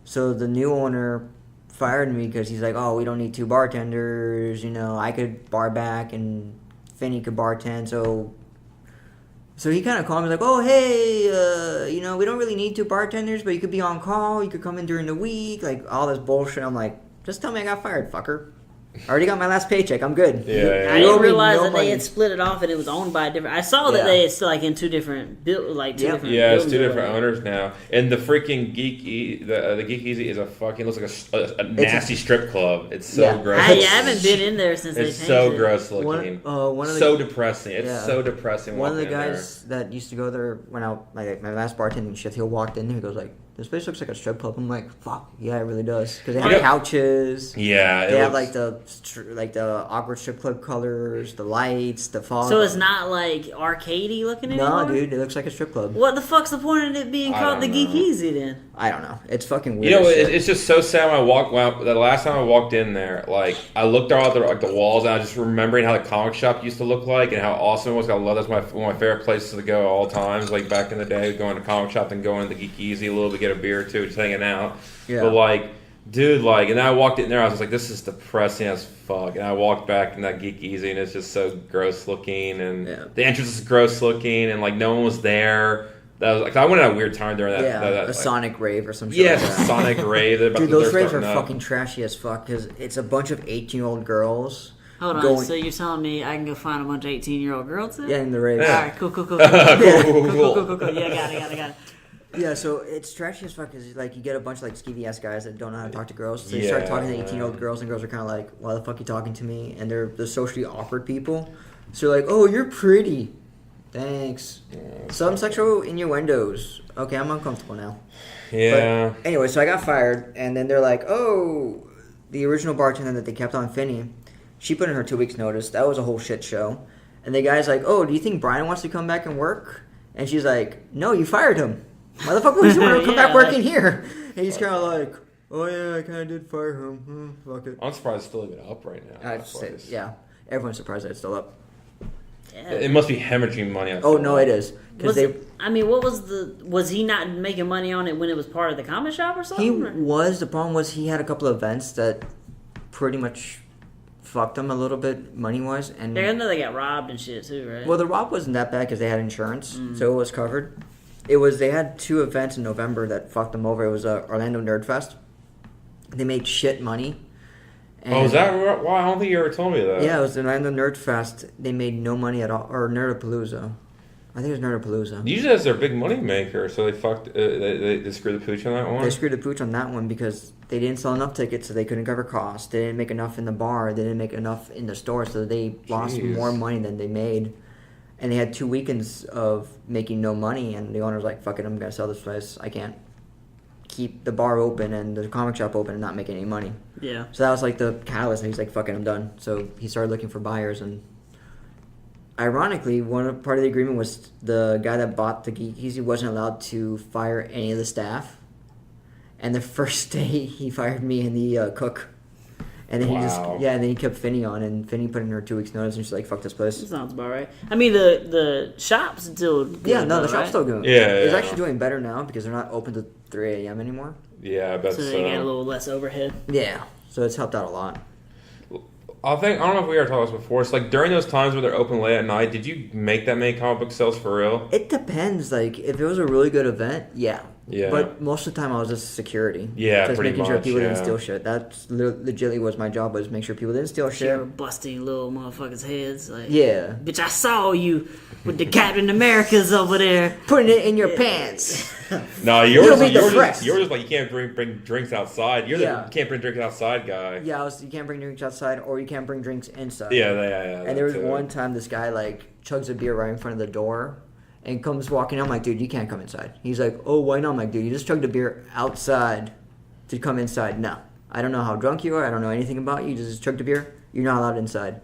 So the new owner fired me because he's like, oh, we don't need 2 bartenders. You know, I could bar back and Finney could bartend. So he kind of called me like, oh, hey, you know, we don't really need 2 bartenders, but you could be on call. You could come in during the week. Like, all this bullshit. I'm like, just tell me I got fired, fucker. I already got my last paycheck. I'm good. Yeah. I You owe didn't me realize no that they money. had split it off and it was owned by a different. I saw that they it's like in 2 different different. Yeah, it's 2 buildings or different whatever. owners now, and the freaking the Geek Easy is a fucking looks like a nasty strip club. It's so gross. I haven't been in there since they It's changed so it. gross looking. One of the, So depressing. It's Yeah. so depressing. One of the walking in there. guys that used to go there when I my last bartending shift, he walked in there. He goes like, "This place looks like a strip club." I'm like, "Fuck, yeah, it really does." Because they have Yeah. couches. Yeah, They have like the awkward strip club colors, the lights, the fog. So it's not like arcadey looking No, anymore? dude, it looks like a strip club. What the fuck's the point of it being I called the don't Geek know. Easy then? I don't know. It's fucking weird. You know, as shit. it's just so sad when the last time I walked in there, like, I looked out the walls and I was just remembering how the comic shop used to look like and how awesome it was. I love that's one of my favorite places to go at all times. Like, back in the day, going to comic shop and going to the Geek Easy a little bit, get a beer or two, just hanging out. Yeah. But, like, dude, like, and then I walked in there, I was just like, this is depressing as fuck. And I walked back in that Geek Easy and it's just so gross looking and Yeah. the entrance is gross looking and, like, no one was there. That was like I went at a weird time during that. a like, Sonic rave or some shit. yeah, like that. Sonic rave. Dude, those raves are fucking trashy as fuck because it's a bunch of 18-year-old girls. Hold on, so you're telling me I can go find a bunch of 18-year-old girls then? Yeah, in the rave. Yeah. Alright, cool. cool. Yeah, got it. Yeah, so it's trashy as fuck because like you get a bunch of like skeevy ass guys that don't know how to talk to girls. So they start talking to 18-year-old girls, and girls are kind of like, "Why the fuck you talking to me?" And they're the socially awkward people. So they're like, "Oh, you're pretty, thanks." Some sexual innuendos. Okay, I'm uncomfortable now. Yeah. But anyway, so I got fired, and then they're like, "Oh, the original bartender that they kept on, Finney, she put in her 2 weeks notice. That was a whole shit show." And the guy's like, "Oh, do you think Brian wants to come back and work?" And she's like, "No, you fired him. Why the fuck would you want to come back working here?" And he's kind of like, "Oh yeah, I kind of did fire him. Fuck it." I'm surprised it's still even up right now. Yeah, everyone's surprised that it's still up. Yeah. It must be hemorrhaging money. Oh no, it is. Was he not making money on it when it was part of the comic shop or something? He was. The problem was he had a couple of events that pretty much fucked him a little bit money wise, and I know they got robbed and shit too, right? well, the rob wasn't that bad because they had insurance, so it was covered. They had 2 events in November that fucked them over. It was Orlando Nerd Fest. They made shit money. Is that why? I don't think you ever told me that. Yeah, it was Orlando Nerd Fest. They made no money at all, or Nerdapalooza. I think it was Nerdapalooza. Usually that's their big money maker, so they fucked. They screwed the pooch on that one. They screwed the pooch on that one because they didn't sell enough tickets, so they couldn't cover costs. They didn't make enough in the bar. They didn't make enough in the store, so they lost more money than they made. And they had 2 weekends of making no money, and the owner was like, "Fuck it, I'm gonna sell this place. I can't keep the bar open and the comic shop open and not make any money." Yeah. So that was like the catalyst, and he's like, "Fuck it, I'm done." So he started looking for buyers, and ironically, part of the agreement was the guy that bought the geek. He wasn't allowed to fire any of the staff, and the first day he fired me and the cook. And then and then he kept Finney on, and Finney put in her 2 weeks notice, and she's like, "Fuck this place." That sounds about right. I mean, the shop's still good, the shop's still good. Yeah, it's actually doing better now because they're not open to 3 a.m. anymore. Yeah, I bet so. So they got a little less overhead. Yeah, so it's helped out a lot. I don't know if we ever talked about this before. It's like during those times where they're open late at night, did you make that many comic book sales for real? It depends. Like, if it was a really good event, yeah. Yeah. But most of the time I was just security. Yeah, just pretty making sure much, people didn't yeah. steal shit. That's legitimately was my job, was make sure people didn't steal They shit. were busting little motherfuckers' heads. Like, Yeah. bitch, I saw you with the Captain Americas over there. Putting it in your pants. No, You'll yours be is depressed. like you can't bring drinks outside. You're the you can't bring drinks outside guy. Yeah, you can't bring drinks outside, or you can't bring drinks inside. Yeah. And there was one time this guy like chugs a beer right in front of the door and comes walking out. I'm like, "Dude, you can't come inside." He's like, "Oh, why not?" I'm like, "Dude, you just chugged a beer outside to come inside." "No, I don't know how drunk you are. I don't know anything about you. You just chugged a beer. You're not allowed inside."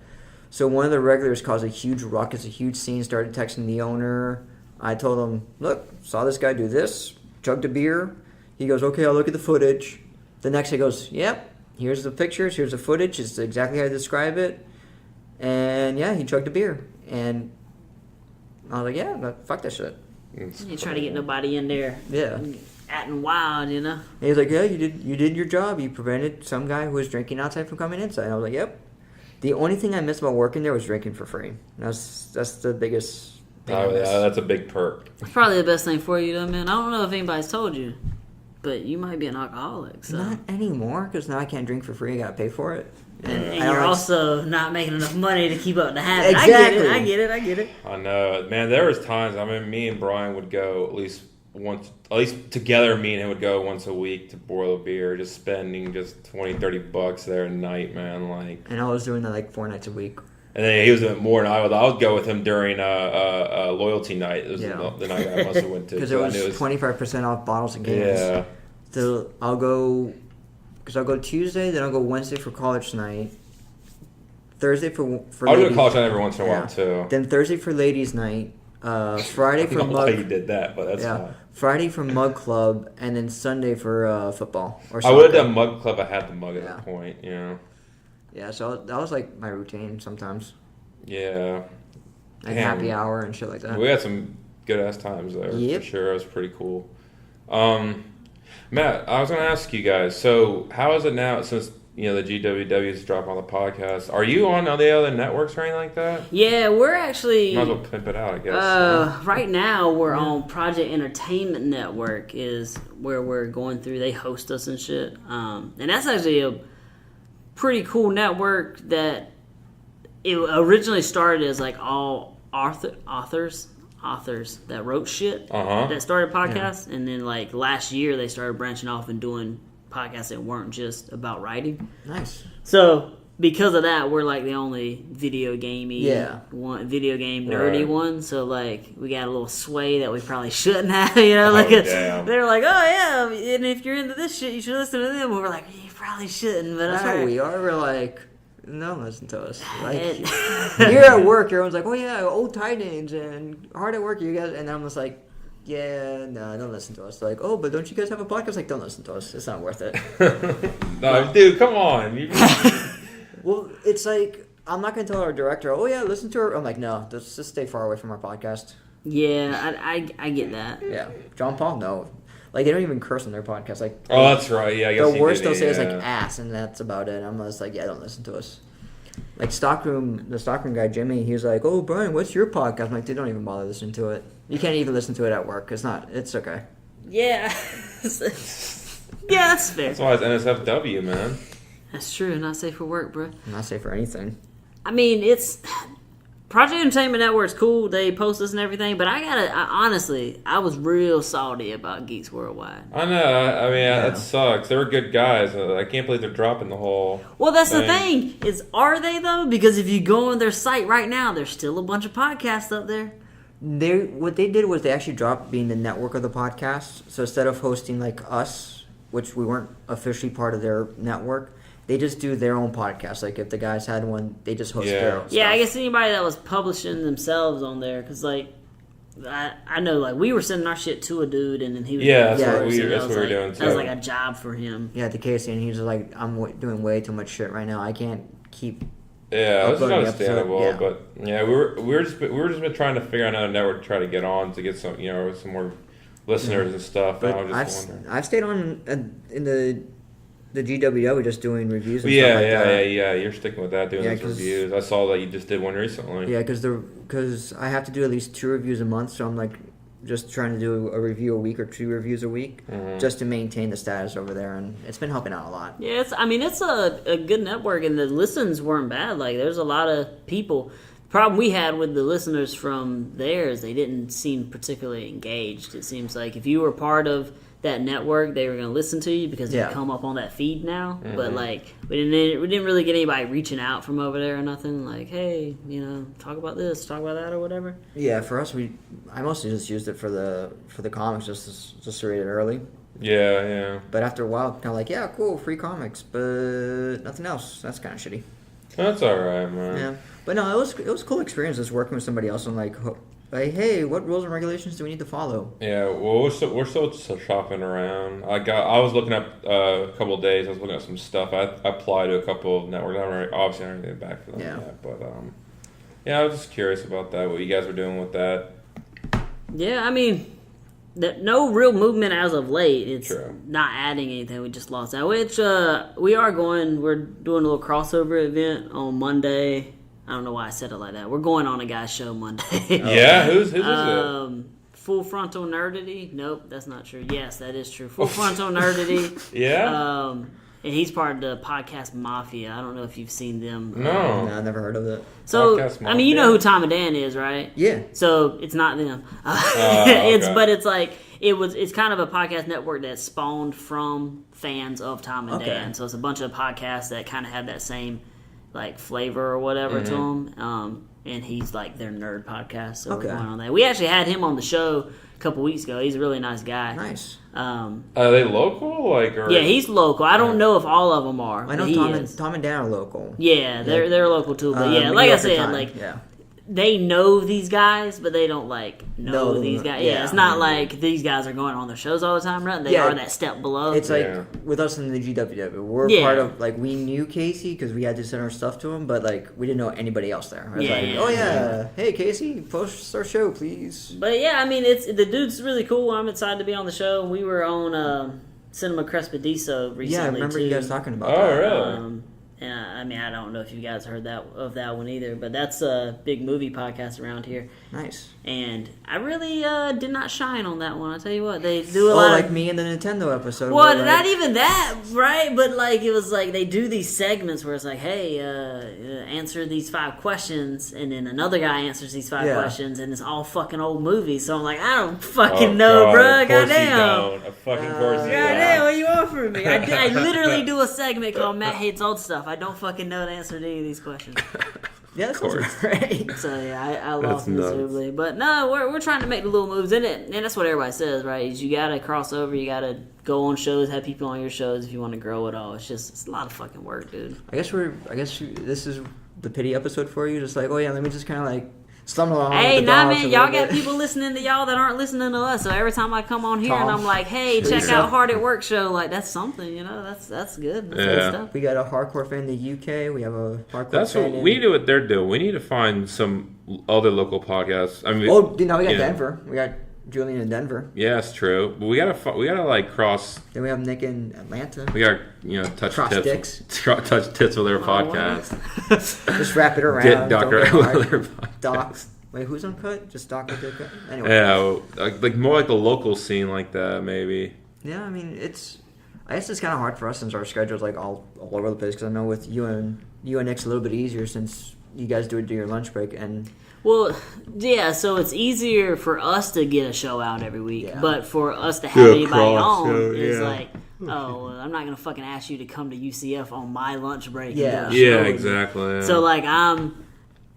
So one of the regulars caused a huge ruckus, a huge scene, started texting the owner. I told him, "Look, saw this guy do this, chugged a beer." He goes, "Okay, I'll look at the footage." The next day goes, "Yep, here's the pictures, here's the footage. It's exactly how I describe it." And yeah, he chugged a beer. And I was like, "Yeah, fuck that shit." You try to get nobody in there. Yeah. Acting wild, you know. And he was like, "Yeah, you did your job. You prevented some guy who was drinking outside from coming inside." And I was like, "Yep." The only thing I missed about working there was drinking for free. That's the biggest thing I missed. That's a big perk. It's probably the best thing for you, though, man. I don't know if anybody's told you, but you might be an alcoholic. So. Not anymore, because now I can't drink for free. I gotta pay for it. And you're also not making enough money to keep up the habit. Exactly. I get it. I know, man. There was times. I mean, me and Brian would go at least together. Me and him would go once a week to boil a beer, just spending just $20-$30 there a night, man. Like, And I was doing that like 4 nights a week. and then he was doing it more than I would. I would go with him during a loyalty night. It was the night I must have went to. Because So it was 25% off bottles and cans. Yeah. So I'll go Tuesday, then I'll go Wednesday for college night. Thursday for I'll do ladies. a college night every once in a Yeah. while too. Then Thursday for ladies night. Friday I for don't know why you mug. did that, but that's fine. Friday for mug club, and then Sunday for football or I soccer. would have done mug club. I had the mug at Yeah. that point. You know. Yeah, so that was like my routine sometimes. Yeah. Like Damn. happy hour and shit like that. We had some good ass times there Yep. for sure. It was pretty cool. Matt, I was going to ask you guys. So, how is it now since the GWWs drop on the podcast. Are you on the other networks or anything like that? Yeah, we're actually... Might as well pimp it out, I guess. Right now, we're on Project Entertainment Network is where we're going through. They host us and shit. And that's actually a pretty cool network that it originally started as like all authors that wrote shit that started podcasts. And then like last year, they started branching off and doing podcasts that weren't just about writing. Nice. So because of that, we're like the only video gamey, video game nerdy one. So like we got a little sway that we probably shouldn't have. They're like, oh yeah, and if you're into this shit, you should listen to them. And we're like, you probably shouldn't. But that's how we are. We're like, no, listen to us. Like here at work, everyone's like, oh yeah, old Titans and hard at work, you guys, and I'm just like. Yeah, no, don't listen to us. They're like, oh, but don't you guys have a podcast? Like, don't listen to us. It's not worth it. No, dude, come on. Well, it's like, I'm not going to tell our director, oh, yeah, listen to her. I'm like, no, let's just stay far away from our podcast. Yeah, I get that. Yeah. John Paul, no. Like, they don't even curse on their podcast. Like, oh, that's right. Yeah, I guess the worst they'll say is, like, ass, and that's about it. I'm just like, yeah, don't listen to us. Like, the Stockroom guy, Jimmy, he was like, oh, Brian, what's your podcast? I'm like, dude, don't even bother listening to it. You can't even listen to it at work. It's okay. Yeah. Yeah, that's fair. That's why it's NSFW, man. That's true. Not safe for work, bro. Not safe for anything. I mean, it's... Project Entertainment Network's cool. They post us and everything, but honestly, I was real salty about Geeks Worldwide. I know. I mean, that sucks. They were good guys. I can't believe they're dropping the whole. Well, that's the thing. Are they though? Because if you go on their site right now, there's still a bunch of podcasts up there. What they did was they actually dropped being the network of the podcast. So instead of hosting like us, which we weren't officially part of their network. They just do their own podcast. Like, if the guys had one, they just host their own stuff. Yeah, I guess anybody that was publishing themselves on there, because, like, I know, like, we were sending our shit to a dude, and then he was... Yeah, that's what we were doing, too. That was, like, a job for him. Yeah, to Casey, and he's just like, I'm doing way too much shit right now. I can't keep... Yeah, that's understandable, but, yeah, we were just trying to figure out another network to try to get on to get some, some more listeners and stuff, but and I was just wondering. I've stayed on in the GWW just doing reviews and stuff like that. Yeah. You're sticking with that, doing those reviews. I saw that you just did one recently. Yeah, because I have to do at least 2 reviews a month, so I'm like just trying to do a review a week or 2 reviews a week just to maintain the status over there, and it's been helping out a lot. Yeah, it's a good network, and the listens weren't bad. Like, there's a lot of people. The problem we had with the listeners from there is they didn't seem particularly engaged. It seems like if you were part of that network, they were going to listen to you because they come up on that feed now. But like we didn't really get anybody reaching out from over there or nothing. Like, hey, talk about this, talk about that, or whatever. Yeah, for us, I mostly just used it for the comics just to read it early. Yeah. But after a while, kind of like, yeah, cool, free comics, but nothing else. That's kind of shitty. That's all right, man. Yeah, but no, it was a cool experience just working with somebody else on like, hey, what rules and regulations do we need to follow? Yeah, well, we're still shopping around. I was looking up a couple of days. I was looking at some stuff. I applied to a couple of networks. Obviously, I haven't get back to them yet. But I was just curious about that. What you guys were doing with that? Yeah, I mean, no real movement as of late. It's True. Not adding anything. We just lost that. Which we're doing a little crossover event on Monday. I don't know why I said it like that. We're going on a guy's show Monday. Yeah, who's is it? Full Frontal Nerdity. Nope, that's not true. Yes, that is true. Full Frontal Nerdity. Yeah. And he's part of the Podcast Mafia. I don't know if you've seen them. No, I never heard of it. So, I mean, you know who Tom and Dan is, right? Yeah. So it's not them. Okay. It's like it's kind of a podcast network that spawned from fans of Tom and Dan. So it's a bunch of podcasts that kind of have that same like flavor or whatever to them, and he's like their nerd podcast. So we're going on that. We actually had him on the show a couple weeks ago. He's a really nice guy. Nice. Are they local? Yeah, he's local. I don't know if all of them are. I know Tom and Dan are local. Yeah, they're local too. But like I said, they know these guys, but they don't like know these guys. Yeah, it's not like these guys are going on their shows all the time, right? They are that step below. It's like with us in the GWW, we're part of like we knew Casey because we had to send our stuff to him, but like we didn't know anybody else there. It was hey Casey, post our show, please. But yeah, I mean, the dude's really cool. I'm excited to be on the show. We were on Cinema Crespediso recently. Yeah, I remember too. you guys talking about Oh, that. really? And I mean, I don't know if you guys heard of that one either, but that's a big movie podcast around here. Nice. And I really did not shine on that one. I'll tell you what, they do a lot like of... me in the Nintendo episode. Well, where, not even that, right? But like it was like they do these segments where it's like, hey, answer these 5 questions, and then another guy answers these 5 questions, and it's all fucking old movies. So I'm like, I don't fucking know, bro. Goddamn. A fucking course you Goddamn, what you offering me? I literally do a segment called Matt Hates Old Stuff. I don't fucking know the answer to any of these questions. Yeah, that sounds great. So yeah, I lost nuts. miserably. But no, we're trying to make the little moves in it, and that's what everybody says, right? Is you gotta cross over, you gotta go on shows, have people on your shows if you want to grow it all. It's a lot of fucking work, dude. I guess this is the pity episode for you. Just like, oh yeah, let me just kind of like stumble along. Hey, with the nah, dogs man, a y'all little got bit. people listening to y'all that aren't listening to us. So every time I come on here and Tom. I'm like, hey, check Yeah. out Hard at Work show, like that's something, you know, that's good. That's good stuff. We got a hardcore fan in the UK. We have a hardcore That's fan what in... we do. What they're doing. We need to find some other local podcasts. I mean, Oh, now we got yeah. Denver. We got Julian in Denver. Yeah, it's true. But we gotta like cross. Then we have Nick in Atlanta. We gotta touch Cross tips. dicks. Touch tits with their podcast. Just wrap it around. Get Dr. Don't get with their hard. podcast. Docs. Wait, who's on cut? Just Doc with their cut? Anyway. Yeah, like more like the local scene like that maybe. Yeah, I mean, I guess it's kind of hard for us since our schedule's like all over the place. Because I know with you and Nick's a little bit easier since you guys do it during your lunch break. And Well, yeah, so it's easier for us to get a show out every week, Yeah. but for us to have anybody cross on show, is yeah. like, oh, well, I'm not going to fucking ask you to come to UCF on my lunch break. Yeah. And do a Yeah, show. exactly. Yeah. So,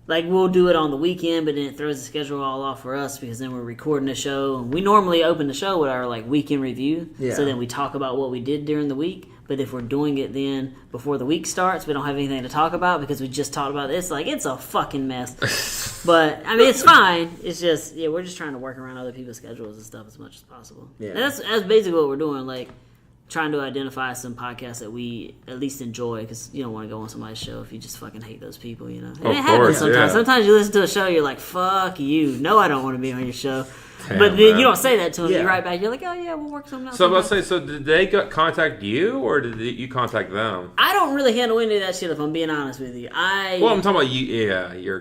like, we'll do it on the weekend, but then it throws the schedule all off for us because then we're recording the show. And we normally open the show with our, like, weekend review. Yeah. So then we talk about what we did during the week. But if we're doing it then before the week starts, we don't have anything to talk about because we just talked about this. Like, it's a fucking mess. But, I mean, it's fine. It's just, yeah, we're just trying to work around other people's schedules and stuff as much as possible. Yeah. And that's basically what we're doing. Like, trying to identify some podcasts that we at least enjoy because you don't want to go on somebody's show if you just fucking hate those people, you know. And it happens course, sometimes. yeah. Sometimes you listen to a show, you're like, fuck you. No, I don't want to be on your show. Damn, but then man. you don't say that to them. Yeah. You write back, you're like, oh yeah, we'll work something out. So I'm about sometime. to say, so did they contact you or did you contact them? I don't really handle any of that shit if I'm being honest with you. Well, I'm talking about you. Yeah, your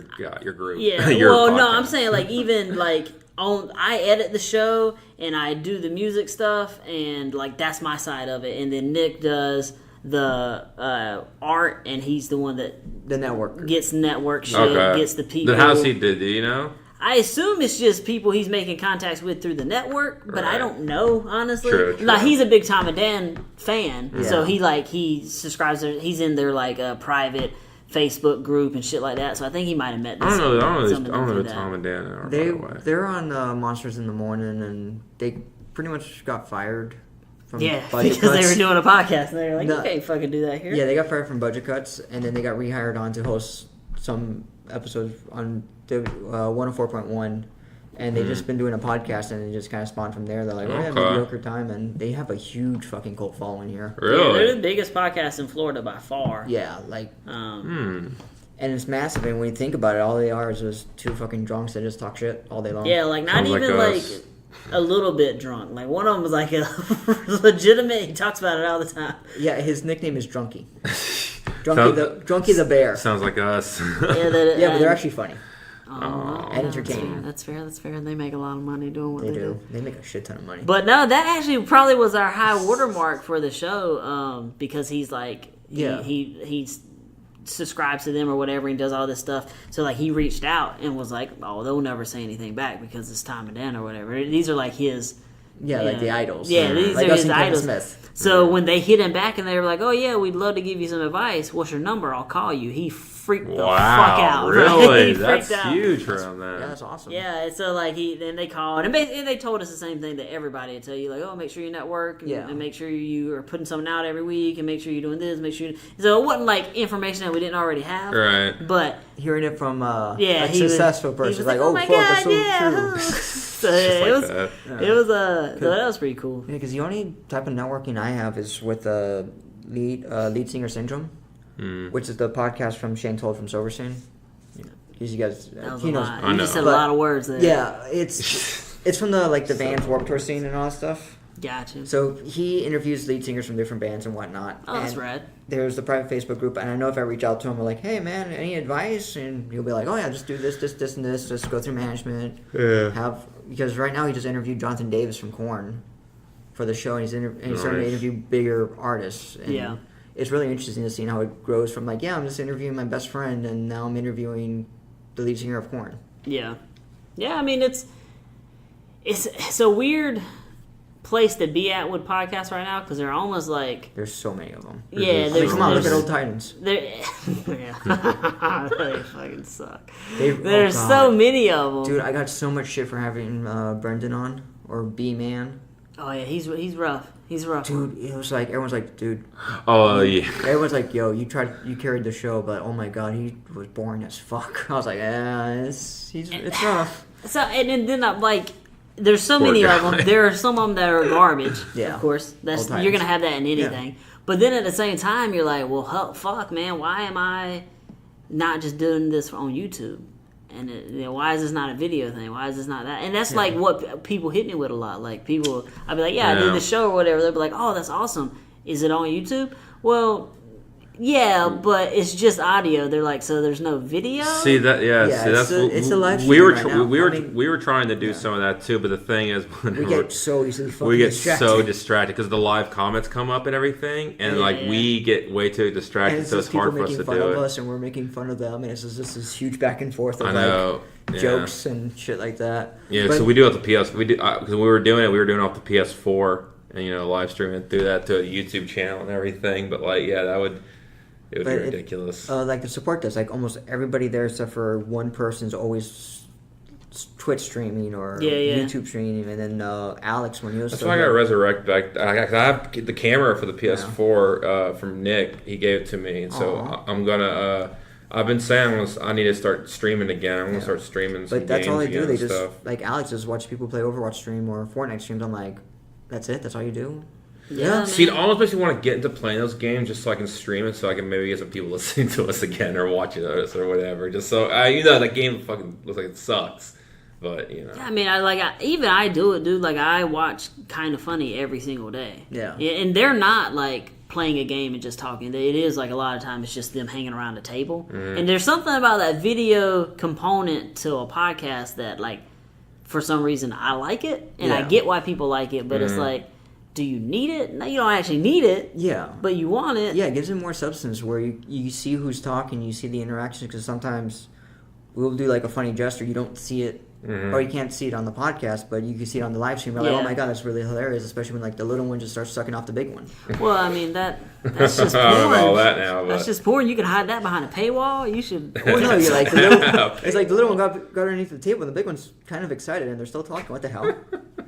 group. Yeah. Your Well, no, podcast. I'm saying like even like I edit the show and I do the music stuff and like that's my side of it, and then Nick does the art and he's the one that the network. gets network shit, Okay. gets the people. Then how's he did? Do you know? I assume it's just people he's making contacts with through the network, but I Right. don't know honestly. True. Like he's a big Tom and Dan fan, Yeah. so he subscribes. He's in their like private Facebook group and shit like that. So I think he might have met. I don't know. I some of them don't know through who that. Tom and Dan are. By the way. They're on Monsters in the Morning, and they pretty much got fired from Yeah, budget because they cuts. were doing a podcast and they were like, No. you can't fucking do that here. Yeah, they got fired from budget cuts, and then they got rehired on to host some episodes on 104.1, and they've just been doing a podcast, and it just kind of spawned from there. They're like, oh yeah, Okay. mediocre time, and they have a huge fucking cult following here. Yeah, Really? they're the biggest podcast in Florida by far. Yeah, like, Um, and it's massive, and when you think about it, all they are is just two fucking drunks that just talk shit all day long. Yeah, like not Sounds like even like us. a little bit drunk. Like one of them was like a legitimate. He talks about it all the time. Yeah, his nickname is Drunky. Sounds- Drunky the Bear. Sounds like us. Yeah, Yeah, but they're actually funny. Oh, and entertaining. That's fair. That's fair. They make a lot of money doing what They they do. They make a shit ton of money. But no, that actually probably was our high watermark for the show, because he's like, he subscribes to them or whatever and does all this stuff. So like he reached out and was like, oh, they'll never say anything back because it's Tom and Dan or whatever. These are like his. Yeah, like the idols. Yeah, these like are us his and Kevin idols. Smith. So when they hit him back and they were like, "Oh yeah, we'd love to give you some advice. What's your number? I'll call you." He freaked the fuck out. Really? He That's freaked out. huge for him, man. Yeah, that's awesome. Yeah, and so like then they called and they told us the same thing that everybody would tell you, like, oh, make sure you network and make sure you are putting something out every week and make sure you're doing this, make sure. So it wasn't like information that we didn't already have, Right. But Hearing it from a he successful was, person, he was like, oh oh my fuck, god, that's so yeah. true. So Just it like was that. so that was pretty cool. Yeah, because the only type of networking I have is with lead singer syndrome, which is the podcast from Shane Told from Silverstein. You guys, That was he a knows. lot. You just said a lot of words there. Yeah, it's from the Vans Warped Tour scene and all that stuff. Gotcha. So he interviews lead singers from different bands and whatnot. Oh, that's and rad. There's the private Facebook group, and I know if I reach out to him, I'm like, hey man, any advice? And he'll be like, oh yeah, just do this, and this. Just go through management. Yeah. Because right now he just interviewed Jonathan Davis from Korn for the show, and he's starting to interview bigger artists. And Yeah. It's really interesting to see how it grows from like, yeah, I'm just interviewing my best friend, and now I'm interviewing the lead singer of Korn. Yeah. Yeah, I mean, it's a weird place to be at with podcasts right now because they're almost like... There's so many of them. Yeah, Come on, look at Old Titans. Yeah. They fucking suck. There's There's so many of them. Dude, I got so much shit for having Brendan on, or B-Man. Oh, yeah, he's rough. He's rough. Dude, it was like, everyone's like, dude. Oh, yeah. Everyone's like, yo, you carried the show, but oh my god, he was boring as fuck. I was like, it's rough. So, and then I'm like... There's so Poor many guy. of them. There are some of them that are garbage. Yeah. Of course. Old Titans. You're going to have that in anything. But then at the same time, you're like, well, fuck, man, why am I not just doing this on YouTube? And why is this not a video thing? Why is this not that? And that's like what people hit me with a lot. Like people, I'd be like, I did the show or whatever. They'd be like, oh, that's awesome. Is it on YouTube? Well, yeah, but it's just audio. They're like, so there's no video. See that? Yeah. See, it's a live stream we were right now. we were trying to do some of that too, but the thing is, we get so easily fucking we get distracted. so distracted because the live comments come up and everything, and we get way too distracted, and so it's hard for us to making fun do of it. us, and we're making fun of them, and it's just this huge back and forth of I know. jokes and shit like that. Yeah, But- so we do it with the PS. We do because we were doing it off the PS4, and live streaming through that to a YouTube channel and everything. But that would. It would be ridiculous. Like the support does, like almost everybody there except for one person's always Twitch streaming or YouTube streaming, and then Alex when he was. That's why I got resurrected. I have the camera for the PS4 from Nick. He gave it to me, and so I'm gonna. I've been saying I need to start streaming again. I'm gonna start streaming some games. But that's all they do. They just stuff. like Alex just watch people play Overwatch stream or Fortnite streams. I'm like, that's it. That's all you do. Yeah. See, it almost makes me want to get into playing those games just so I can stream it, so I can maybe get some people listening to us again or watching us or whatever. Just so that game fucking looks like it sucks, but Yeah, I mean, I do it, dude. Like I watch Kind of Funny every single day. Yeah. And they're not like playing a game and just talking. It is like a lot of times it's just them hanging around a table. And there's something about that video component to a podcast that like for some reason I like it, and I get why people like it, but it's like. Do you need it? No, you don't actually need it. Yeah. But you want it. Yeah, it gives it more substance where you see who's talking, you see the interaction, because sometimes we'll do like a funny gesture, you don't see it, or you can't see it on the podcast, but you can see it on the live stream. You're like, oh my god, that's really hilarious, especially when like the little one just starts sucking off the big one. Well, I mean, that's just I don't porn. know all that now, but That's just porn. You can hide that behind a paywall. You should. Well, no, you're like, it's like the little one got underneath the table, and the big one's kind of excited, and they're still talking. What the hell?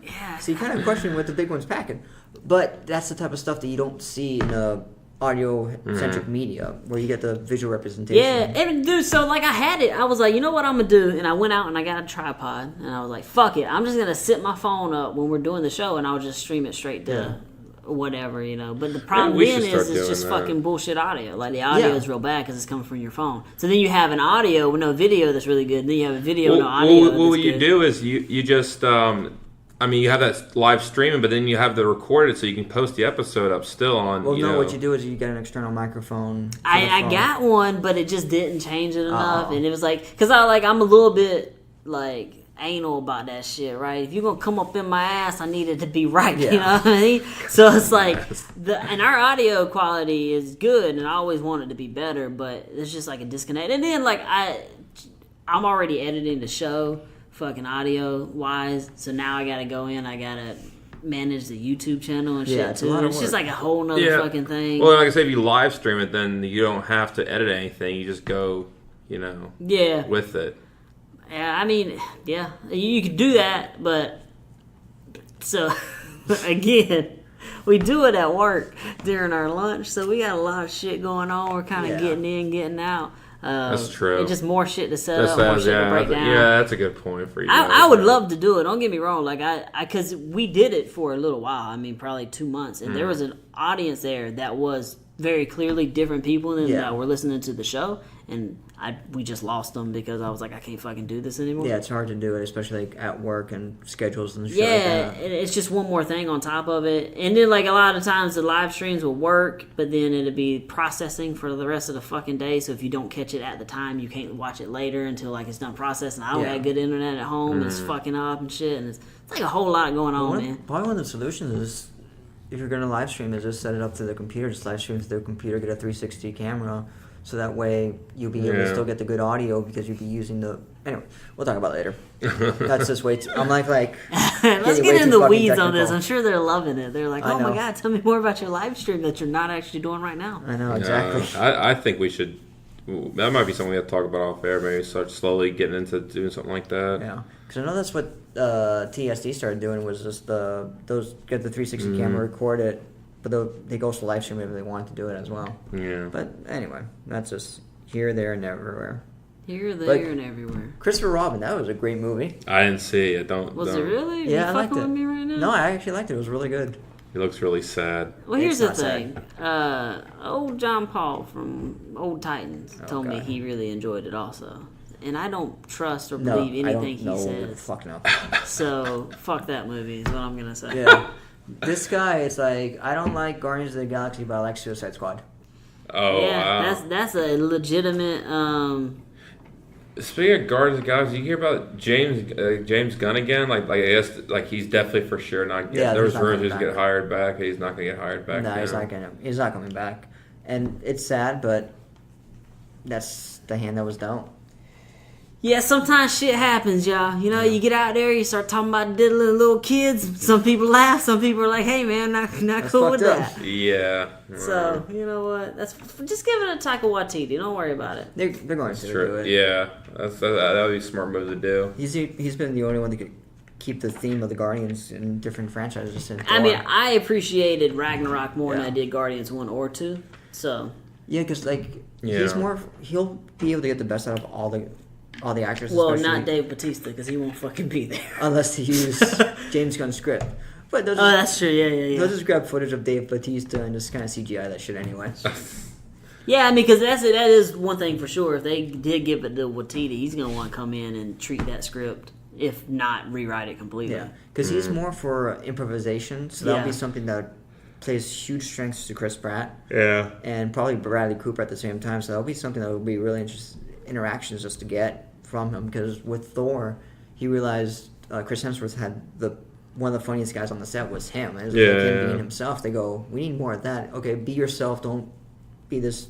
Yeah. So you kind of question what the big one's packing. But that's the type of stuff that you don't see in audio-centric media, where you get the visual representation. Yeah, and dude, so like I had it. I was like, you know what I'm gonna do? And I went out and I got a tripod, and I was like, fuck it. I'm just gonna sit my phone up when we're doing the show, and I'll just stream it straight to whatever, But the problem then is it's just fucking bullshit audio. Like the audio is real bad because it's coming from your phone. So then you have an audio with no video that's really good, and then you have a video with no audio. Well, what you do is you just. You have that live streaming, but then you have the recorded, so you can post the episode up still on. Well, what you do is you get an external microphone. I got one, but it just didn't change it enough, and it was like, because I'm a little bit like anal about that shit, right? If you're gonna come up in my ass, I need it to be right, you know what I mean? So it's like and our audio quality is good, and I always want it to be better, but it's just like a disconnect. And then like I'm already editing the show. Fucking audio wise, so now I gotta go in. I gotta manage the YouTube channel and shit too. It's just like a whole nother fucking thing. Well, like I said, if you live stream it, then you don't have to edit anything. You just go, with it. Yeah, I mean, yeah, you could do that, but so again, we do it at work during our lunch, so we got a lot of shit going on. We're kind of getting in, getting out. That's true. And just more shit to set up, more shit to break down. Yeah, that's a good point for you. I would love to do it. Don't get me wrong. Like because we did it for a little while. I mean, probably 2 months, and there was an audience there that was very clearly different people than that were listening to the show. And we just lost them because I was like, I can't fucking do this anymore. Yeah, it's hard to do it, especially like at work and schedules and shit Yeah, like that. it's just one more thing on top of it. And then, like, a lot of times the live streams will work, but then it'll be processing for the rest of the fucking day. So if you don't catch it at the time, you can't watch it later until, like, it's done processing. I don't have good internet at home, and it's fucking up and shit. And it's like a whole lot going on, man. Probably one of the solutions is, if you're going to live stream, is just set it up to the computer. Just live stream to the computer, get a 360 camera. So that way you'll be able to still get the good audio because you'll be using the... Anyway, we'll talk about it later. That's just way too... I'm like let's get in the weeds on this. I'm sure they're loving it. They're like, oh my God, tell me more about your live stream that you're not actually doing right now. I know, exactly. I think we should... That might be something we have to talk about off air. Maybe start slowly getting into doing something like that. Yeah. Because I know that's what TSD started doing, was just those get the 360 camera, record it, but they go to live stream if they want to do it as well. Yeah. But anyway, that's just here, there, and everywhere. Here, there, and everywhere. Christopher Robin, that was a great movie. I didn't see it. Was it really? Yeah, you I liked fucking it. with me right now? No, I actually liked it. It was really good. He looks really sad. Well, here's It's the not thing. Old John Paul from Old Titans told me God. he really enjoyed it also. And I don't trust or believe anything he says. Fuck no. So, fuck that movie is what I'm going to say. Yeah. This guy is like, I don't like Guardians of the Galaxy, but I like Suicide Squad. Oh, Yeah, wow. that's a legitimate... Speaking of Guardians of the Galaxy, you hear about James Gunn again? Like I guess like he's definitely for sure not getting. Yeah, there was he's not rumors coming he's get back. hired back. He's not gonna get hired back. No, now. he's not coming back. And it's sad, but that's the hand that was dealt. Yeah, sometimes shit happens, y'all. You know, you get out there, you start talking about diddling little kids. Some people laugh. Some people are like, "Hey, man, not cool with fucked up. that." Yeah. So you know what? That's just give it a Taika Waititi. Don't worry about it. They're going to do it. Yeah, that would be a smart move to do. He's been the only one that could keep the theme of the Guardians in different franchises. I mean, I appreciated Ragnarok more than I did Guardians 1 or 2. So yeah, because he'll be able to get the best out of all the actors. well, especially- not Dave Bautista because he won't fucking be there. unless they use James Gunn's script. But they'll Oh, just, that's true. Yeah. they'll just grab footage of Dave Bautista and just kind of CGI that shit anyway. Yeah, I mean, because that is one thing for sure. If they did give it to Waititi, he's gonna want to come in and treat that script, if not rewrite it completely. Yeah, because he's more for improvisation, so that'll Yeah. be something that plays huge strengths to Chris Pratt Yeah. and probably Bradley Cooper at the same time. So that'll be something that will be really interesting interactions just to get from him. Because with Thor, he realized Chris Hemsworth had one of the funniest guys on the set was him. It was like him being himself. They go, we need more of that. Okay, be yourself. Don't be this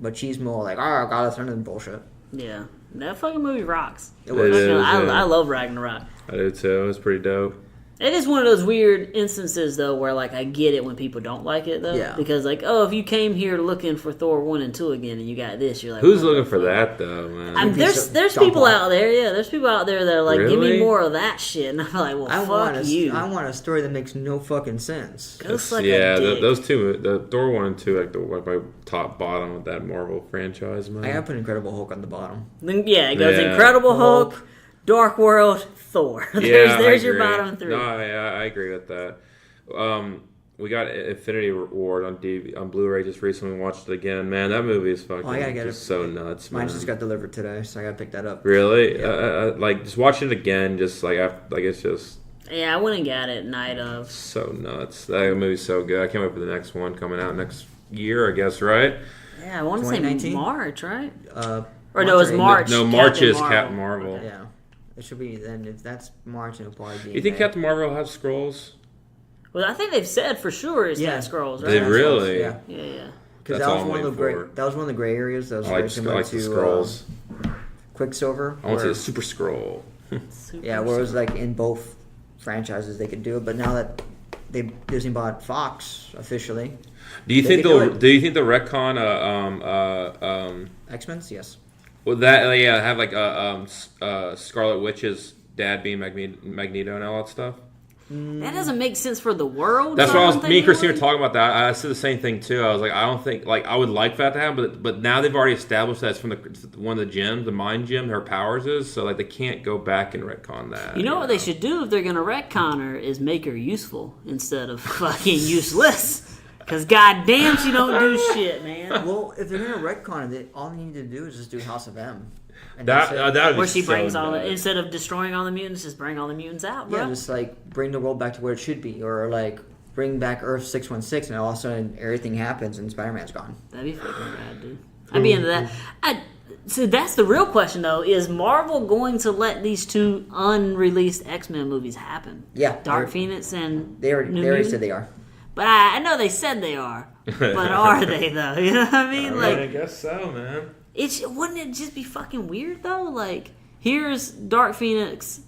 machismo like, oh god, that's none of the bullshit. Yeah, that fucking movie rocks. It was. is, I yeah. love Ragnarok. I do too. It was pretty dope. It is one of those weird instances, though, where, like, I get it when people don't like it, though. Yeah. Because, like, if you came here looking for Thor 1 and 2 again and you got this, you're like... Who's what the looking for fuck? that though, man? I mean, there's John people Paul. out there, there's people out there that are like, give me Really? more of that shit. And I'm like, well, fuck you. I want a story that makes no fucking sense. Go suck yeah, a dick. those two, the Thor 1 and 2, like my top bottom of that Marvel franchise, man. I gotta put Incredible Hulk on the bottom. Then, yeah, it goes Yeah. Incredible Hulk. Hulk, Dark World, Thor. Yeah, there's I your agree. bottom 3. No, I agree with that. We got Infinity Ward on on Blu-ray just recently. Watched it again. Man, that movie is fucking I gotta get just it. so nuts. Mine Man. just got delivered today, so I gotta pick that up. Really, Yeah. like just watching it again, just like it's just Yeah, I went and got it night of. so nuts. That movie's so good. I can't wait for the next one coming out next year, I guess. Right? Yeah, I want to say 2019? March, right? Or no, it's March. No, March Captain is Marvel. Captain Marvel. Yeah, it should be then. If that's March, it'll probably be. You think Captain Marvel will have scrolls? Well, I think they've said for sure it's Yeah. got scrolls, right? They really? Yeah, Yeah. because That's that all was I'm one of the waiting gray. for. That was one of the gray areas. That was I very like similar the to scrolls. Quicksilver. I want to see where- the Super Scroll. Super Yeah, where it was like in both franchises they could do it, but now that Disney bought Fox officially, Do you They think could do they'll? it. Do you think the retcon? X-Men's, yes. Well, that have like Scarlet Witch's dad being Magneto and all that stuff. That doesn't make sense for the world. That's so why I don't me and think Christine it were would. talking about that. I said the same thing too. I was like, I don't think I would like that to happen, but now they've already established that it's from one of the gems, the mind gem. Her powers is so like they can't go back and retcon that. You know what they should do if they're going to retcon her is make her useful instead of fucking useless. Because goddamn, she don't do shit, man. Well, if they're gonna retcon it, all they need to do is just do House of M. And That that's it. that would Where be she so brings all the, nuts. instead of destroying all the mutants, just bring all the mutants out, bro. Yeah, just like bring the world back to where it should be, or like bring back Earth 616, and all of a sudden everything happens and Spider-Man's gone. That'd be fucking rad, dude. I'd be into that. So that's the real question, though. Is Marvel going to let these two unreleased X-Men movies happen? Yeah, Dark Phoenix and they already Mutant? said they are. But I know they said they are. But are they, though? You know what I mean? I guess so, man. Wouldn't it just be fucking weird, though? Like, here's Dark Phoenix.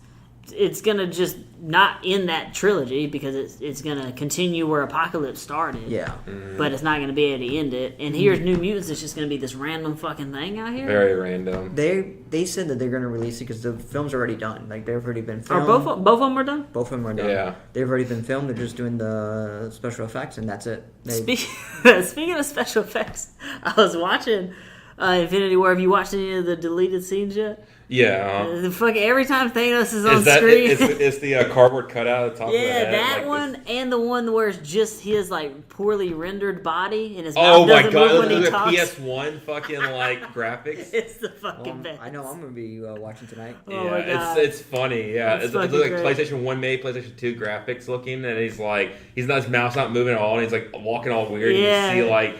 It's gonna just not end that trilogy because it's gonna continue where Apocalypse started. Yeah. But it's not gonna be able to end it. And here's New Mutants. It's just gonna be this random fucking thing out here. Very random. They said that they're gonna release it because the film's already done. Like they've already been filmed. Are both of them are done? Both of them are done. Yeah. They've already been filmed. They're just doing the special effects, and that's it. Speaking of special effects, I was watching Infinity War. Have you watched any of the deleted scenes yet? Yeah. The fucking every time Thanos is on Is that screen. it's the cardboard cutout at the top of the Yeah, head? that like one this- and the one where it's just his like poorly rendered body and his Oh mouth my doesn't god, move when those he are talks. PS1 fucking like graphics. It's the fucking best. I know I'm gonna be watching tonight. Oh my God. it's funny. Yeah, It's it's fucking like great. PlayStation 1 made PlayStation 2 graphics looking, and he's not his mouth's not moving at all, and he's like walking all weird. Yeah. And you see like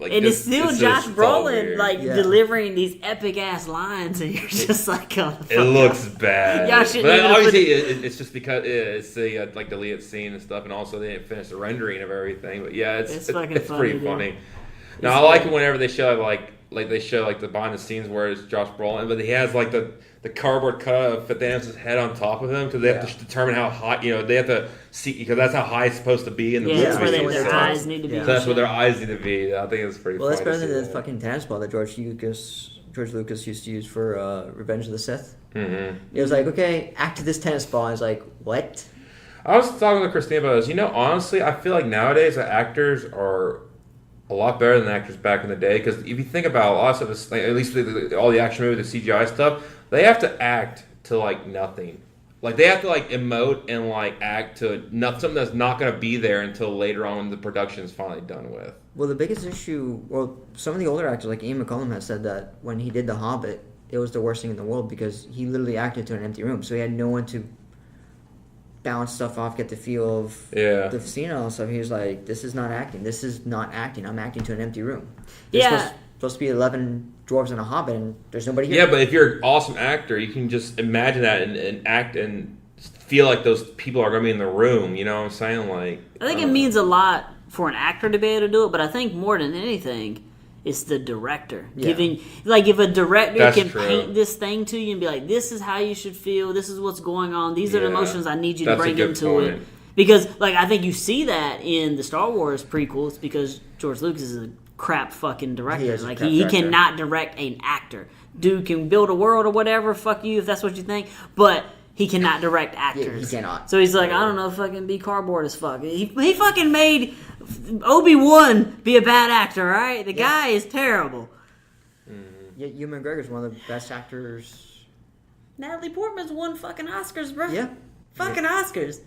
And it's still Josh Brolin like Yeah. delivering these epic ass lines, and you're just like, oh, fuck it looks bad. Y'all shouldn't But even obviously, it's just because it's the like deleted scene and stuff, and also they didn't finish the rendering of everything. But yeah, It's fucking it's funny, pretty dude. funny. Now I like it whenever they show like they show like the behind the scenes where it's Josh Brolin, but he has like the cardboard cutout of Thanos' head on top of him because they have to determine how high, they have to see because that's how high it's supposed to be in the Yeah, movie. that's where Yeah. their Yeah. eyes need to be. Yeah. So that's where their eyes need to be. I think it's pretty. Well, that's funny better to than see the that. fucking tennis ball that George Lucas used to use for Revenge of the Sith. Mm-hmm. It was like, okay, act to this tennis ball. I was like, what? I was talking to Christine about this. Honestly, I feel like nowadays the actors are a lot better than actors back in the day. Because if you think about a lot of stuff, it's like, at least all the action movies, the CGI stuff, they have to act to like nothing. Like they have to like emote and like act to something that's not going to be there until later on when the production is finally done with. Well, the biggest issue, some of the older actors, like Ian McCollum, has said that when he did The Hobbit, it was the worst thing in the world because he literally acted to an empty room. So he had no one to bounce stuff off, get the feel of the scene and all that stuff. He was like, this is not acting. This is not acting. I'm acting to an empty room. There's supposed to be 11 dwarves and a hobbit, and there's nobody here. Yeah, but if you're an awesome actor, you can just imagine that and act and feel like those people are going to be in the room. You know what I'm saying? Like, I think it means a lot for an actor to be able to do it, but I think more than anything, it's the director giving. Like, if a director can paint this thing to you and be like, "This is how you should feel. This is what's going on. These are the emotions I need you to bring into it." Because, like, I think you see that in the Star Wars prequels because George Lucas is a crap fucking director. He cannot direct an actor. Dude can build a world or whatever. Fuck you if that's what you think, but he cannot direct actors. He cannot. So he's like, I don't know, fucking be cardboard as fuck. He fucking made Obi-Wan be a bad actor, right? The guy is terrible. Yeah, Ewan McGregor's one of the best actors. Natalie Portman's won fucking Oscars, bro. Yeah. Fucking Oscars.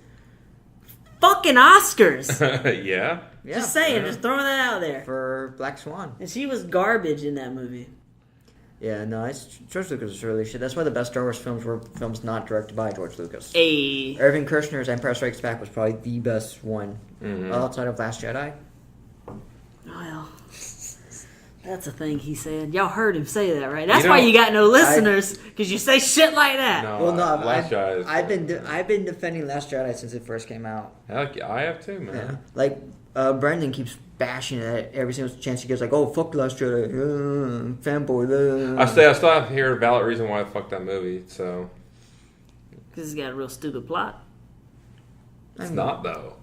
Fucking Oscars. Yeah. Just saying, just throwing that out there. For Black Swan. And she was garbage in that movie. Yeah, no, George Lucas is really shit. That's why the best Star Wars films were films not directed by George Lucas. Irving Kershner's Empire Strikes Back was probably the best one outside of Last Jedi. Well, that's a thing he said. Y'all heard him say that, right? That's why you got no listeners, because you say shit like that. No, Well, no, Last Jedi is I've been defending Last Jedi since it first came out. Heck, I have too, man. Yeah. Like, Brendan keeps bashing it every single chance he gets, like, oh, fuck Last Jedi, fanboy. I still have to hear a valid reason why I fucked that movie, so. Because it's got a real stupid plot. It's not, though.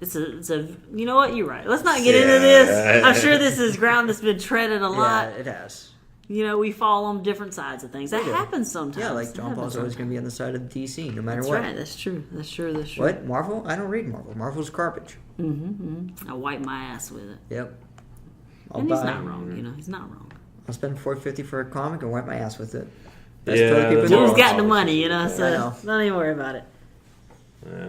It's a. You know what? You're right. Let's not get into this. I'm sure this is ground that's been treaded a lot. Yeah, it has. We fall on different sides of things. That happens sometimes. Yeah, like John Paul's always going to be on the side of DC, no matter That's what. right. That's true. That's true. What? Marvel? I don't read Marvel. Marvel's garbage. I wipe my ass with it. Yep. And he's not wrong. He's not wrong. I'll spend $4.50 for a comic and wipe my ass with it. Yeah, Dude's got the money, so I know. don't even worry about it. Yeah.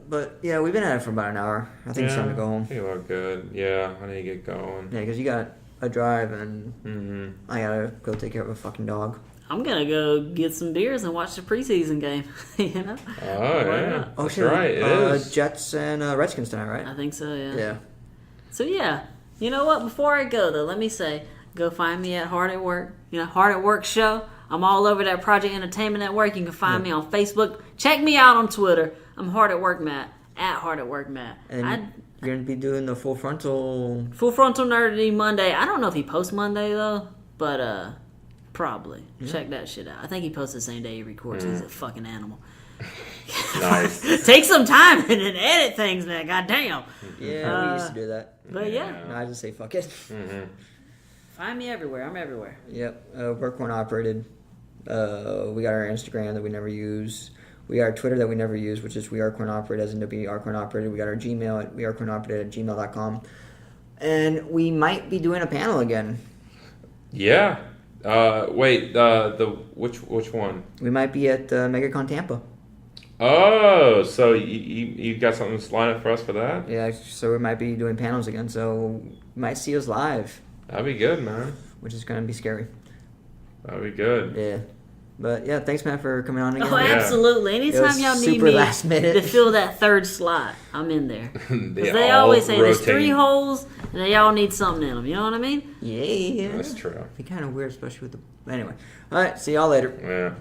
But yeah, we've been at it for about an hour. I think it's time to go home. I think we're good. Yeah, I need to get going. Yeah, because you got a drive and I gotta go take care of a fucking dog. I'm gonna go get some beers and watch the preseason game. You know? Oh yeah, that's shit. right. It is Jets and Redskins tonight, right? I think so. Yeah. Yeah. So yeah, you know what? Before I go though, let me say, go find me at Hard at Work. You know, Hard at Work show. I'm all over that Project Entertainment Network. You can find me on Facebook. Check me out on Twitter. I'm Hard at Work Matt at Hard at Work Matt. And you're gonna be doing the Full Frontal Nerdity Monday. I don't know if he posts Monday though, but probably check that shit out. I think he posts the same day he records. He's a fucking animal. nice. Take some time and then edit things, man. Goddamn. Yeah, we used to do that. But yeah, No, I just say fuck it. find me everywhere. I'm everywhere. Yep. We're Corn Operated. We got our Instagram that we never use. We got our Twitter that we never use, which is We Are Corn Operated, as in We Are Corn Operated. We got our Gmail at wearecornoperated@gmail.com. And we might be doing a panel again. Yeah. Wait. Which one? We might be at MegaCon Tampa. Oh, so you got something lined up for us for that? Yeah, so we might be doing panels again. So you might see us live, That'd be good, man. which is going to be scary. That'd be good. Yeah. But yeah, thanks, man, for coming on again. Oh, absolutely. It Anytime was y'all need super me last minute. to fill that third slot, I'm in there. Because they all always say there's rotating. 3 holes and they all need something in them. You know what I mean? Yeah. That's true. Be kind of weird, especially with the... Anyway. All right, see y'all later. Yeah.